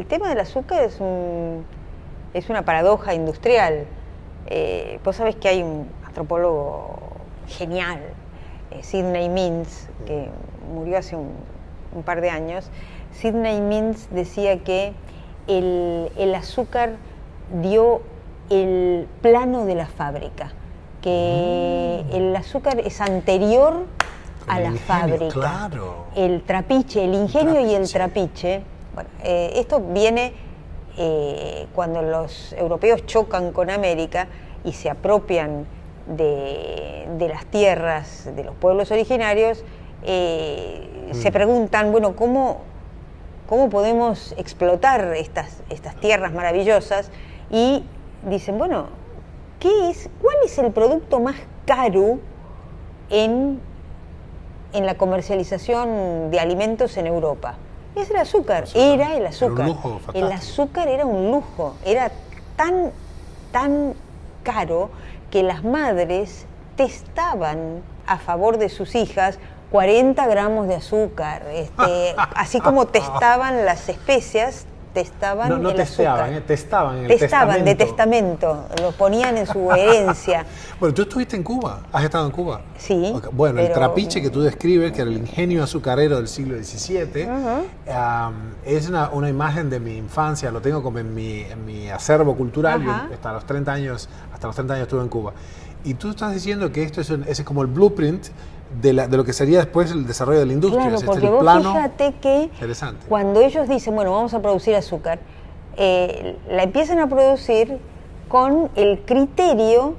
tema del azúcar es una paradoja industrial. Vos sabés que hay un antropólogo genial, Sidney Mintz, que murió hace un par de años. Sidney Mintz decía que el azúcar dio el plano de la fábrica, que el azúcar es anterior a la fábrica. Claro. El trapiche, el ingenio y el trapiche. Bueno, esto viene cuando los europeos chocan con América y se apropian de las tierras de los pueblos originarios, se preguntan, bueno, ¿cómo podemos explotar estas tierras maravillosas? Y dicen, bueno, ¿cuál es el producto más caro en la comercialización de alimentos en Europa? Es el azúcar. Era el azúcar. Era un lujo fantástico. El azúcar era un lujo. Era tan caro que las madres testaban a favor de sus hijas 40 gramos de azúcar. Así como testaban las especias, testaban el azúcar. Testaban de testamento, lo ponían en su herencia. Bueno, tú estuviste en Cuba, ¿has estado en Cuba? Sí. Okay. Bueno, el trapiche que tú describes, que era el ingenio azucarero del siglo XVII, es una imagen de mi infancia, lo tengo como en mi acervo cultural. Yo hasta los 30 años estuve en Cuba. Y tú estás diciendo que esto es como el blueprint de lo que sería después el desarrollo de la industria. Claro, porque vos fíjate que cuando ellos dicen, bueno, vamos a producir azúcar, la empiezan a producir con el criterio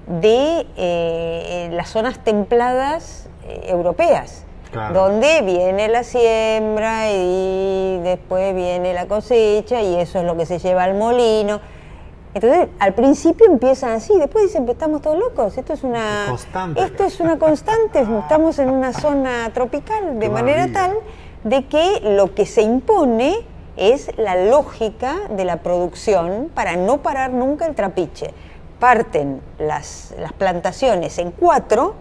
de las zonas templadas europeas, donde viene la siembra y después viene la cosecha y eso es lo que se lleva al molino. Entonces, al principio empiezan así, después dicen, estamos todos locos, esto es una constante, estamos en una zona tropical, de manera tal de que lo que se impone es la lógica de la producción para no parar nunca el trapiche. Parten las plantaciones en 4,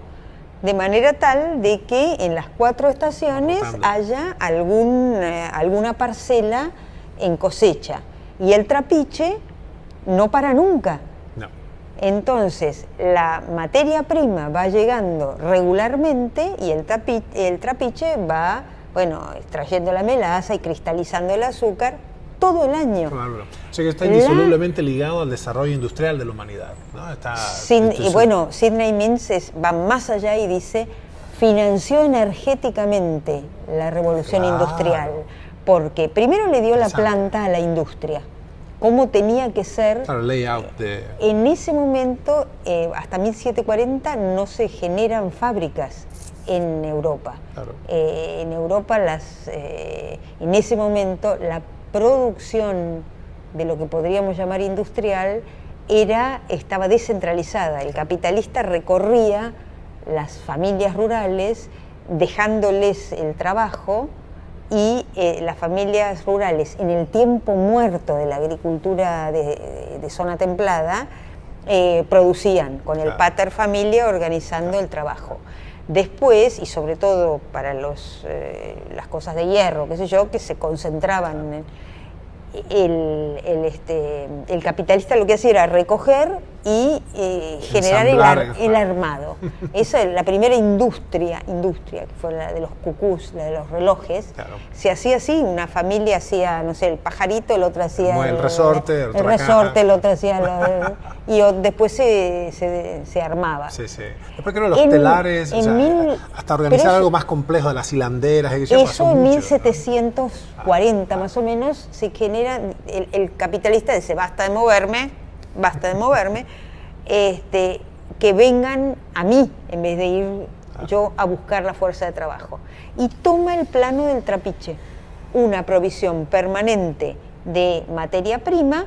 de manera tal de que en las 4 estaciones haya alguna parcela en cosecha. Y el trapiche no para nunca. No. Entonces, la materia prima va llegando regularmente y el trapiche va, extrayendo la melaza y cristalizando el azúcar todo el año. Claro. O sea que está indisolublemente ligado al desarrollo industrial de la humanidad, ¿no? Sidney Mintz va más allá y dice, financió energéticamente la revolución industrial, porque primero le dio la planta a la industria, cómo tenía que ser. Claro, el layout En ese momento, hasta 1740, no se generan fábricas en Europa. Claro. En Europa, en ese momento, la producción de lo que podríamos llamar industrial estaba descentralizada. El capitalista recorría las familias rurales, dejándoles el trabajo, y las familias rurales, en el tiempo muerto de la agricultura de zona templada, producían con el pater familia organizando el trabajo. Después, y sobre todo para las cosas de hierro, qué sé yo, que se concentraban el capitalista, lo que hacía era recoger y generar el armado. Esa es la primera industria, que fue la de los cucús, la de los relojes. Claro. Se hacía así, una familia hacía, no sé, el pajarito, el otro hacía el resorte, el otro hacía y después se armaba. Sí, sí. Después creo los telares, hasta organizar algo más complejo de las hilanderas. Eso en 1740 más o menos se genera. El capitalista dice, basta de moverme, que vengan a mí en vez de ir yo a buscar la fuerza de trabajo. Y toma el plano del trapiche, una provisión permanente de materia prima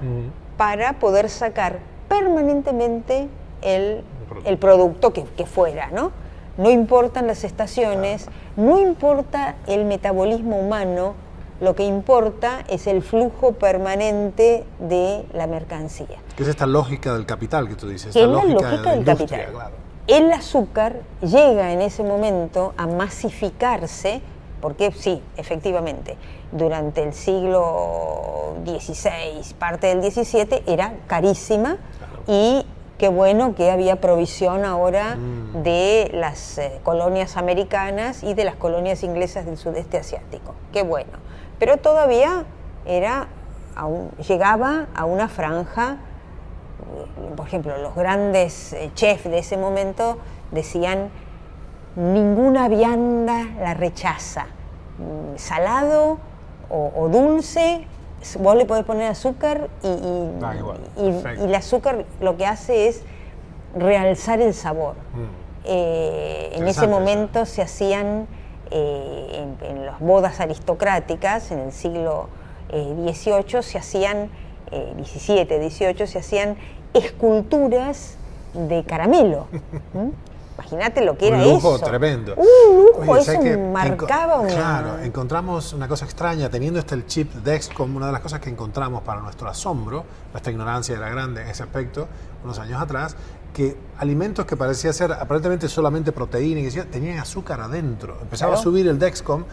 para poder sacar permanentemente el producto que fuera, ¿no? No importan las estaciones, no importa el metabolismo humano, lo que importa es el flujo permanente de la mercancía. ¿Qué es esta lógica del capital que tú dices? Es la lógica del capital. Claro. El azúcar llega en ese momento a masificarse, porque sí, efectivamente, durante el siglo XVI, parte del XVII, era carísima, y qué bueno que había provisión ahora de las colonias americanas y de las colonias inglesas del sudeste asiático. Qué bueno. Pero todavía llegaba a una franja. Por ejemplo, los grandes chefs de ese momento decían, ninguna vianda la rechaza. Salado o dulce, vos le podés poner azúcar y el azúcar lo que hace es realzar el sabor. En ese momento se hacían, en las bodas aristocráticas, en el siglo XVIII, se hacían, XVII, XVIII, se hacían esculturas de caramelo. Imagínate lo que era eso. Un lujo tremendo. Un lujo. Oye, eso marcaba una... Claro, encontramos una cosa extraña, teniendo el chip Dexcom, una de las cosas que encontramos para nuestro asombro, nuestra ignorancia era grande en ese aspecto, unos años atrás, que alimentos que parecía ser aparentemente solamente proteína, y tenían azúcar adentro. Empezaba a subir el Dexcom,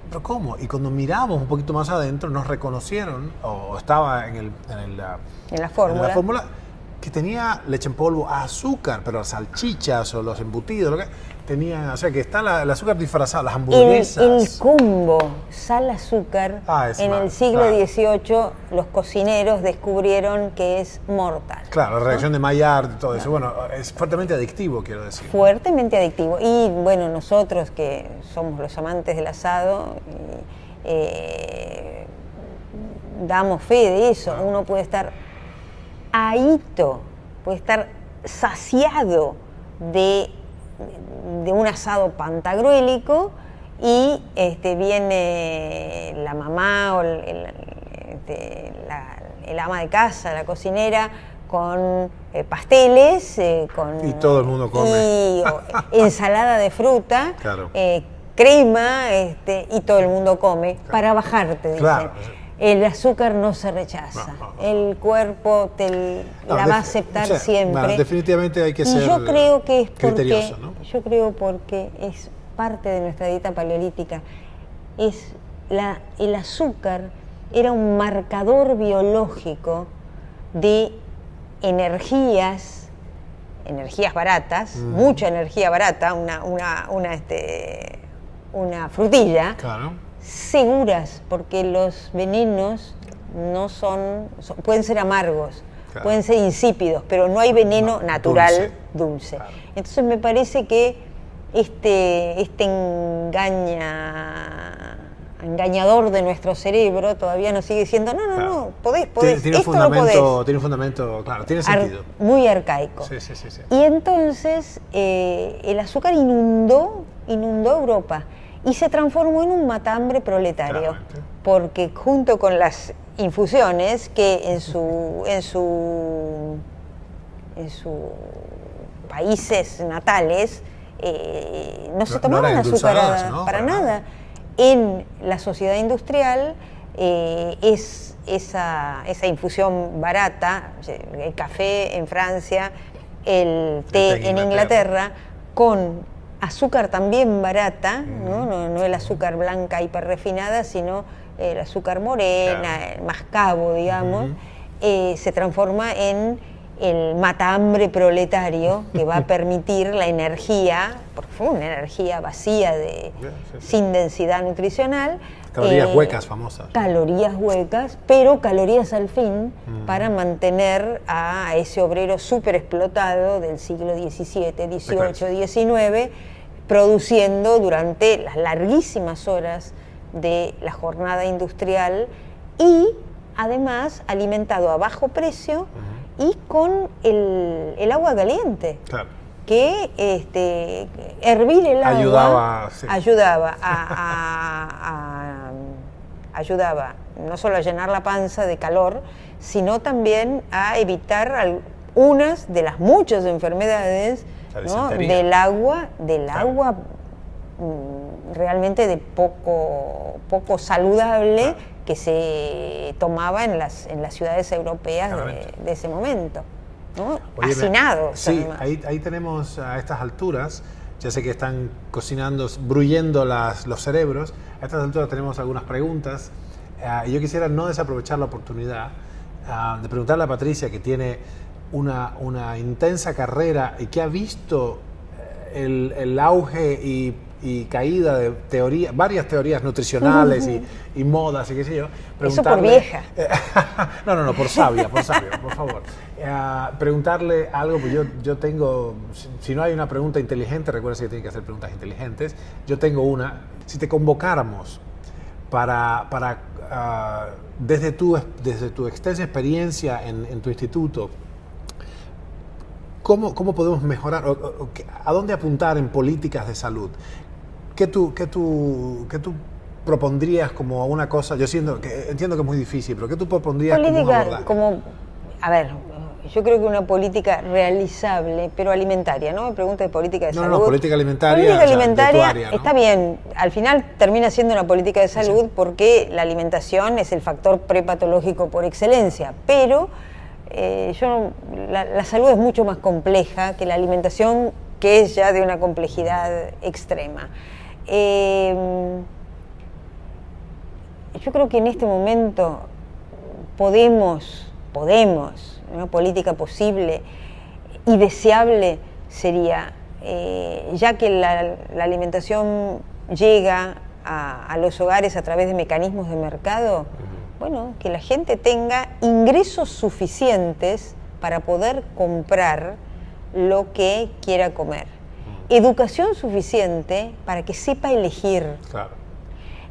pero ¿cómo? Y cuando miramos un poquito más adentro, nos reconocieron, o estaba en la fórmula, que tenía leche en polvo, azúcar, pero las salchichas o los embutidos, lo que tenían, o sea que está el azúcar disfrazado, las hamburguesas. El combo sal-azúcar, en el siglo XVIII los cocineros descubrieron que es mortal. Claro, la reacción de Maillard, todo eso, bueno, es fuertemente adictivo, quiero decir. Fuertemente adictivo. Y bueno, nosotros que somos los amantes del asado, damos fe de eso. Uno puede estar ahito, puede estar saciado de un asado pantagruélico y viene la mamá o el ama de casa, la cocinera, con pasteles, y todo el mundo come. Y ensalada de fruta, claro. Crema, y todo el mundo come, claro, para bajarte, dicen. Claro. El azúcar no se rechaza, el cuerpo la va a aceptar siempre. No, definitivamente hay que ser yo creo que es criterioso, ¿no? Yo creo porque es parte de nuestra dieta paleolítica. El azúcar era un marcador biológico de energías baratas, mucha energía barata, una frutilla. Claro. Seguras, porque los venenos pueden ser amargos, claro, pueden ser insípidos, pero no hay veneno natural dulce. Claro. Entonces me parece que este engañador de nuestro cerebro todavía nos sigue diciendo no, podés, tiene esto lo podés. Tiene un fundamento, claro, tiene sentido. Muy arcaico. Sí. Y entonces el azúcar inundó Europa. Y se transformó en un matambre proletario, claramente, porque junto con las infusiones que en sus países natales no se tomaban azucaradas, ¿no? Para nada. En la sociedad industrial esa infusión barata, el café en Francia, el té en Inglaterra, con azúcar también barata, no el azúcar blanca hiperrefinada, sino el azúcar morena, claro, el mascabo, digamos, se transforma en el matambre proletario que va a permitir la energía, porque fue una energía vacía, sin densidad nutricional. Calorías huecas famosas. Calorías huecas, pero calorías al fin, para mantener a ese obrero súper explotado del siglo XVII, XVIII, XIX, produciendo durante las larguísimas horas de la jornada industrial y además alimentado a bajo precio y con el agua caliente. Claro. Que hervir el agua ayudaba no solo a llenar la panza de calor, sino también a evitar algunas de las muchas enfermedades, ¿no? del agua realmente de poco saludable, claro, que se tomaba en las ciudades europeas de ese momento, ¿no? Hacinados. Sí, ahí tenemos a estas alturas, ya sé que están cocinando, bruyendo los cerebros, a estas alturas tenemos algunas preguntas, y yo quisiera no desaprovechar la oportunidad de preguntarle a Patricia, que tiene una intensa carrera y que ha visto el auge y y caída de varias teorías nutricionales y modas y qué sé yo. Eso por vieja. No, por sabia, por favor. Preguntarle algo, pues yo tengo, si no hay una pregunta inteligente, recuerda que tienen que hacer preguntas inteligentes, yo tengo una. Si te convocáramos desde tu extensa experiencia en tu instituto, ¿cómo podemos mejorar? ¿A dónde apuntar en políticas de salud? ¿Qué tú propondrías como una cosa? Yo entiendo que es muy difícil, pero ¿qué tú propondrías política yo creo que una política realizable, pero alimentaria, ¿no? Me pregunta de política de salud. No, política alimentaria. Política alimentaria, de tu área, ¿no? Está bien. Al final termina siendo una política de salud porque la alimentación es el factor prepatológico por excelencia, pero la salud es mucho más compleja que la alimentación, que es ya de una complejidad extrema. Yo creo que en este momento podemos, una política posible y deseable sería, ya que la alimentación llega a los hogares a través de mecanismos de mercado, bueno, que la gente tenga ingresos suficientes para poder comprar lo que quiera comer. Educación suficiente para que sepa elegir. Claro.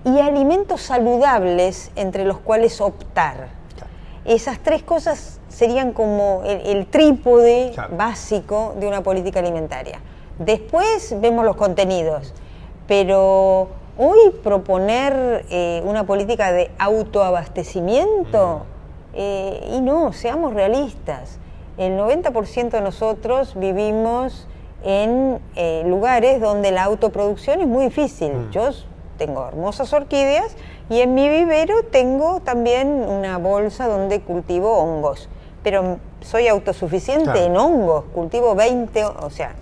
Y alimentos saludables entre los cuales optar. Claro. Esas tres cosas serían como el trípode básico de una política alimentaria. Después vemos los contenidos, pero hoy proponer una política de autoabastecimiento, y no, seamos realistas, el 90% de nosotros vivimos en lugares donde la autoproducción es muy difícil. Yo tengo hermosas orquídeas y en mi vivero tengo también una bolsa donde cultivo hongos, pero soy autosuficiente en hongos, cultivo 20, o sea,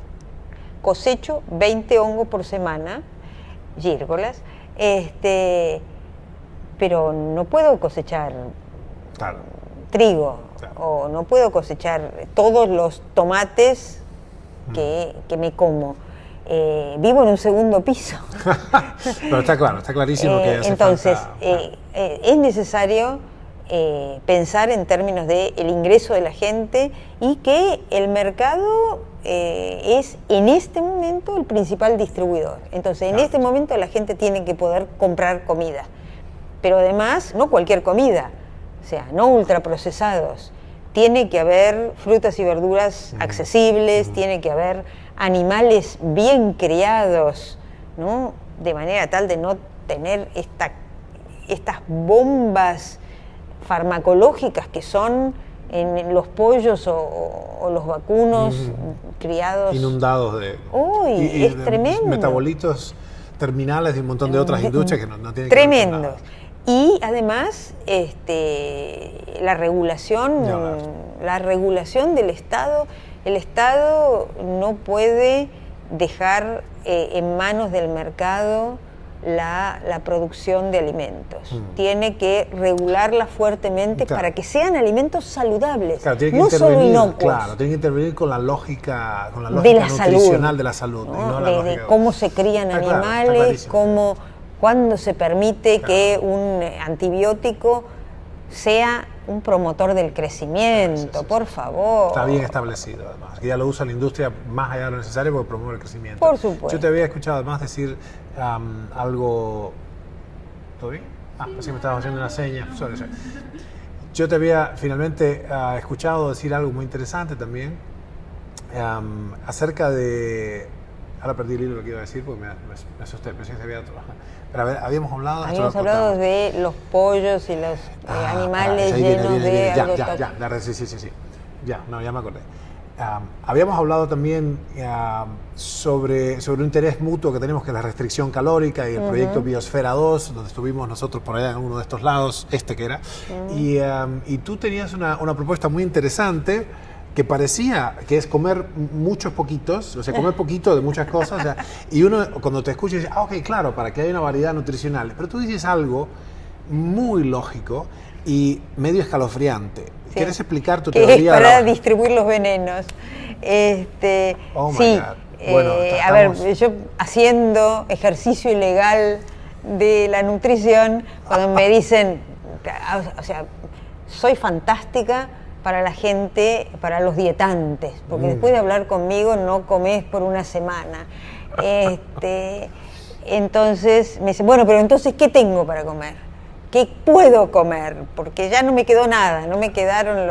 cosecho 20 hongos por semana, gírgolas, pero no puedo cosechar trigo, o no puedo cosechar todos los tomates que me como. Vivo en un segundo piso. Pero está clarísimo que hace entonces, falta... es necesario pensar en términos del ingreso de la gente y que el mercado es en este momento el principal distribuidor. Entonces, en este momento la gente tiene que poder comprar comida, pero además no cualquier comida, o sea, no ultraprocesados. Tiene que haber frutas y verduras accesibles, tiene que haber animales bien criados, ¿no? De manera tal de no tener estas bombas farmacológicas que son en los pollos o los vacunos criados. Inundados de... es tremendo. Metabolitos terminales de un montón de otras industrias que no tienen tremendos. Que ver con nada. Y además la regulación del Estado, el Estado no puede dejar en manos del mercado la producción de alimentos. Tiene que regularla fuertemente para que sean alimentos saludables, no solo inocuos. Claro, tiene que intervenir con la lógica nutricional de la salud. ¿No? De cómo se crían animales, cuándo se permite que un antibiótico sea un promotor del crecimiento, por favor. Está bien establecido, además, que ya lo usa la industria más allá de lo necesario porque promueve el crecimiento. Por supuesto. Yo te había escuchado además decir algo... ¿Todo bien? Así me estabas haciendo una seña. Sorry. Yo te había finalmente escuchado decir algo muy interesante también acerca de... Ahora perdí el hilo de lo que iba a decir porque me asusté, pensé que se había trabajado. Pero a ver, habíamos hablado de los pollos y los animales llenos de... Sí. Ya me acordé. Habíamos hablado también sobre un interés mutuo que tenemos, que es la restricción calórica y el proyecto Biosfera 2, donde estuvimos nosotros por allá en uno de estos lados, que era. Y tú tenías una propuesta muy interesante que parecía que es comer muchos poquitos, o sea, comer poquito de muchas cosas, o sea, y uno cuando te escucha dice, ok, claro, para que haya una variedad nutricional, pero tú dices algo muy lógico y medio escalofriante. Sí. ¿Quieres explicar tu teoría? Es para distribuir los venenos. Bueno, a ver, yo haciendo ejercicio ilegal de la nutrición, cuando me dicen, o sea, soy fantástica para la gente, para los dietantes, porque después de hablar conmigo no comes por una semana. Entonces me dicen, bueno, pero entonces, ¿qué tengo para comer? ¿Qué puedo comer? Porque ya no me quedó nada, no me quedaron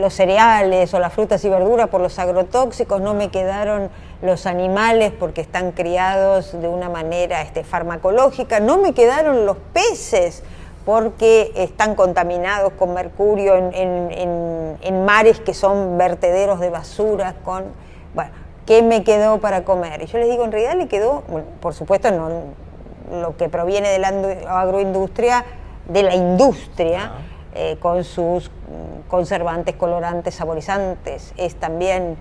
los cereales o las frutas y verduras por los agrotóxicos, no me quedaron los animales porque están criados de una manera farmacológica, no me quedaron los peces porque están contaminados con mercurio en mares que son vertederos de basuras, bueno, ¿qué me quedó para comer? Y yo les digo, en realidad le quedó, bueno, por supuesto, no lo que proviene de la agroindustria, de la industria, con sus conservantes, colorantes, saborizantes, es también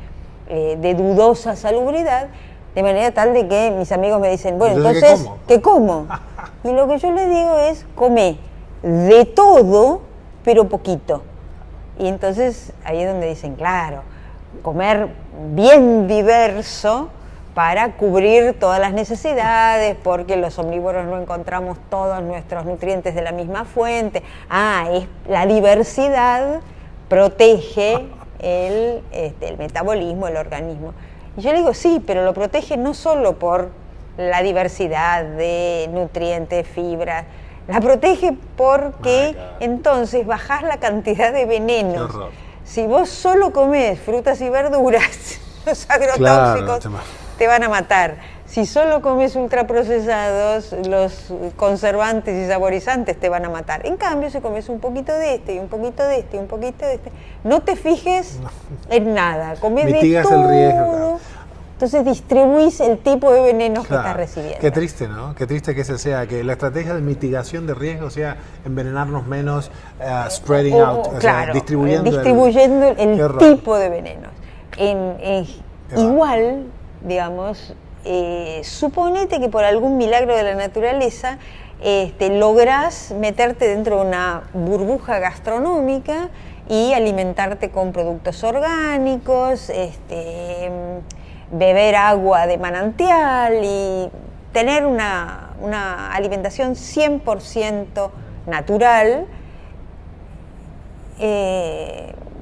de dudosa salubridad, de manera tal de que mis amigos me dicen, bueno, entonces, ¿qué como? Y lo que yo les digo es, come de todo, pero poquito. Y entonces ahí es donde dicen, claro, comer bien diverso para cubrir todas las necesidades, porque los omnívoros no encontramos todos nuestros nutrientes de la misma fuente. La diversidad protege el metabolismo, el organismo. Y yo le digo, sí, pero lo protege no solo por la diversidad de nutrientes, fibras, la protege porque entonces bajás la cantidad de venenos. Si vos solo comés frutas y verduras, los agrotóxicos te van a matar. Si solo comes ultraprocesados, los conservantes y saborizantes te van a matar. En cambio, si comes un poquito de y un poquito de y un poquito de no te fijes en nada, comes mitigas de todo. El riesgo, claro. Entonces distribuís el tipo de venenos que estás recibiendo. Qué triste, ¿no? Qué triste que ese sea, que la estrategia de mitigación de riesgo sea envenenarnos menos, spreading out, claro, distribuyendo el tipo de venenos. Igual, digamos, suponete que por algún milagro de la naturaleza lográs meterte dentro de una burbuja gastronómica y alimentarte con productos orgánicos, beber agua de manantial y tener una alimentación 100% natural,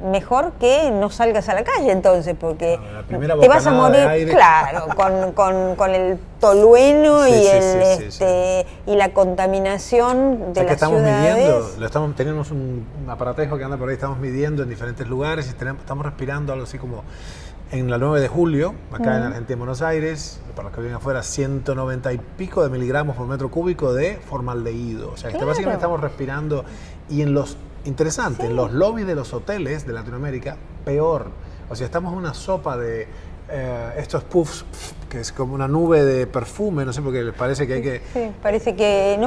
mejor que no salgas a la calle entonces, porque te vas a morir, claro, con el tolueno y la contaminación de las ciudades. Tenemos un aparatejo que anda por ahí, estamos midiendo en diferentes lugares y estamos respirando algo así como en la 9 de julio, acá en Argentina, en Buenos Aires, para los que vienen afuera, 190 y pico de miligramos por metro cúbico de formaldehído. O sea, que básicamente estamos respirando, y en los en los lobbies de los hoteles de Latinoamérica, peor. O sea, estamos en una sopa de estos puffs, que es como una nube de perfume, no sé, porque les parece que hay que... Sí, parece que...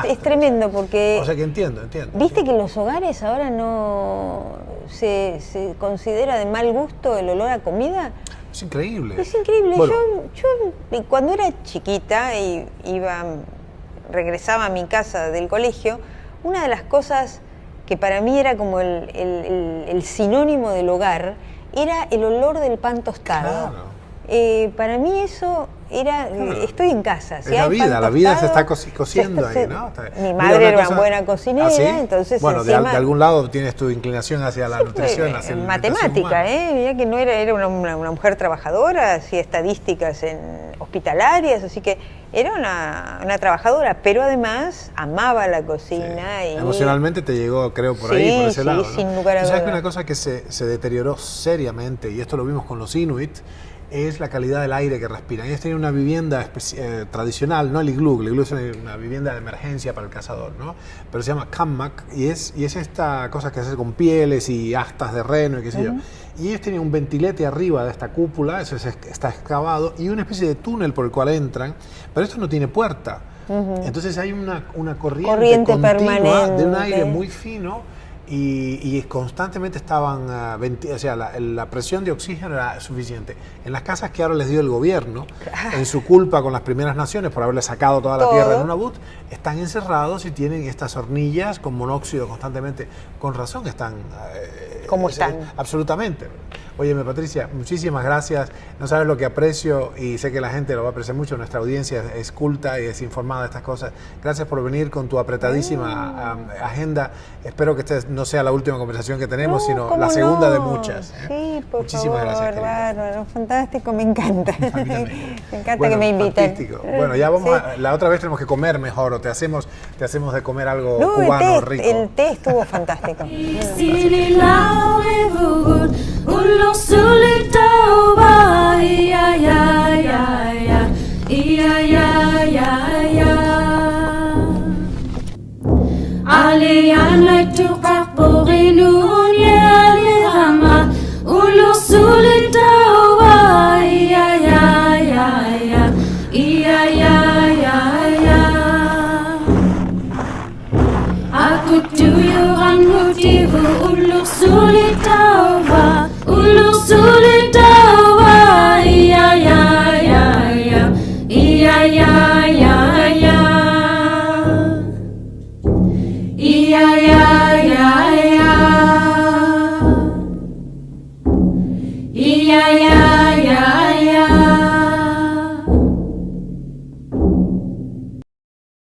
es tremendo porque... O sea, que entiendo. ¿Viste que en los hogares ahora no se considera de mal gusto el olor a comida? Es increíble. Es increíble. Bueno. Yo cuando era chiquita y regresaba a mi casa del colegio, una de las cosas que para mí era como el sinónimo del hogar era el olor del pan tostado. Claro. Para mí eso era, estoy en casa. Si es la vida se está cociendo ahí, ¿no? Mi madre era una buena cocinera, entonces bueno, de algún lado tienes tu inclinación hacia la nutrición, hacia la matemática, mirá que no era una mujer trabajadora, hacía estadísticas hospitalarias, así que era una trabajadora, pero además amaba la cocina. Y emocionalmente te llegó, creo, por ahí, por ese lado, ¿no? Sin lugar a dudas. ¿Sabes que una cosa que se deterioró seriamente, y esto lo vimos con los Inuit, es la calidad del aire que respiran? Ellos tenían una vivienda tradicional, no el iglú. El iglú es una vivienda de emergencia para el cazador, ¿no? Pero se llama kammak, y es esta cosa que se hace con pieles y astas de reno y qué sé yo. Y ellos tenían un ventilete arriba de esta cúpula, eso está excavado, y una especie de túnel por el cual entran, pero esto no tiene puerta. Entonces hay una corriente continua permanente de un aire muy fino, y constantemente estaban, o sea, la presión de oxígeno era suficiente. En las casas que ahora les dio el gobierno, en su culpa con las primeras naciones por haberle sacado toda la tierra en Nunavut, están encerrados y tienen estas hornillas con monóxido constantemente. Con razón están... ¿Cómo están? Absolutamente. Óyeme, Patricia, muchísimas gracias. No sabes lo que aprecio y sé que la gente lo va a apreciar mucho. Nuestra audiencia es culta y es informada de estas cosas. Gracias por venir con tu apretadísima agenda. Espero que esta no sea la última conversación que tenemos, sino la segunda de muchas. Sí, por Muchísimas favor, gracias. Bárbaro, fantástico, me encanta. Me encanta Bueno, que me inviten. fantástico. Bueno, ya vamos la otra vez tenemos que comer mejor o te hacemos de comer algo cubano rico. El té estuvo fantástico. Ulur sulit tawa, iya,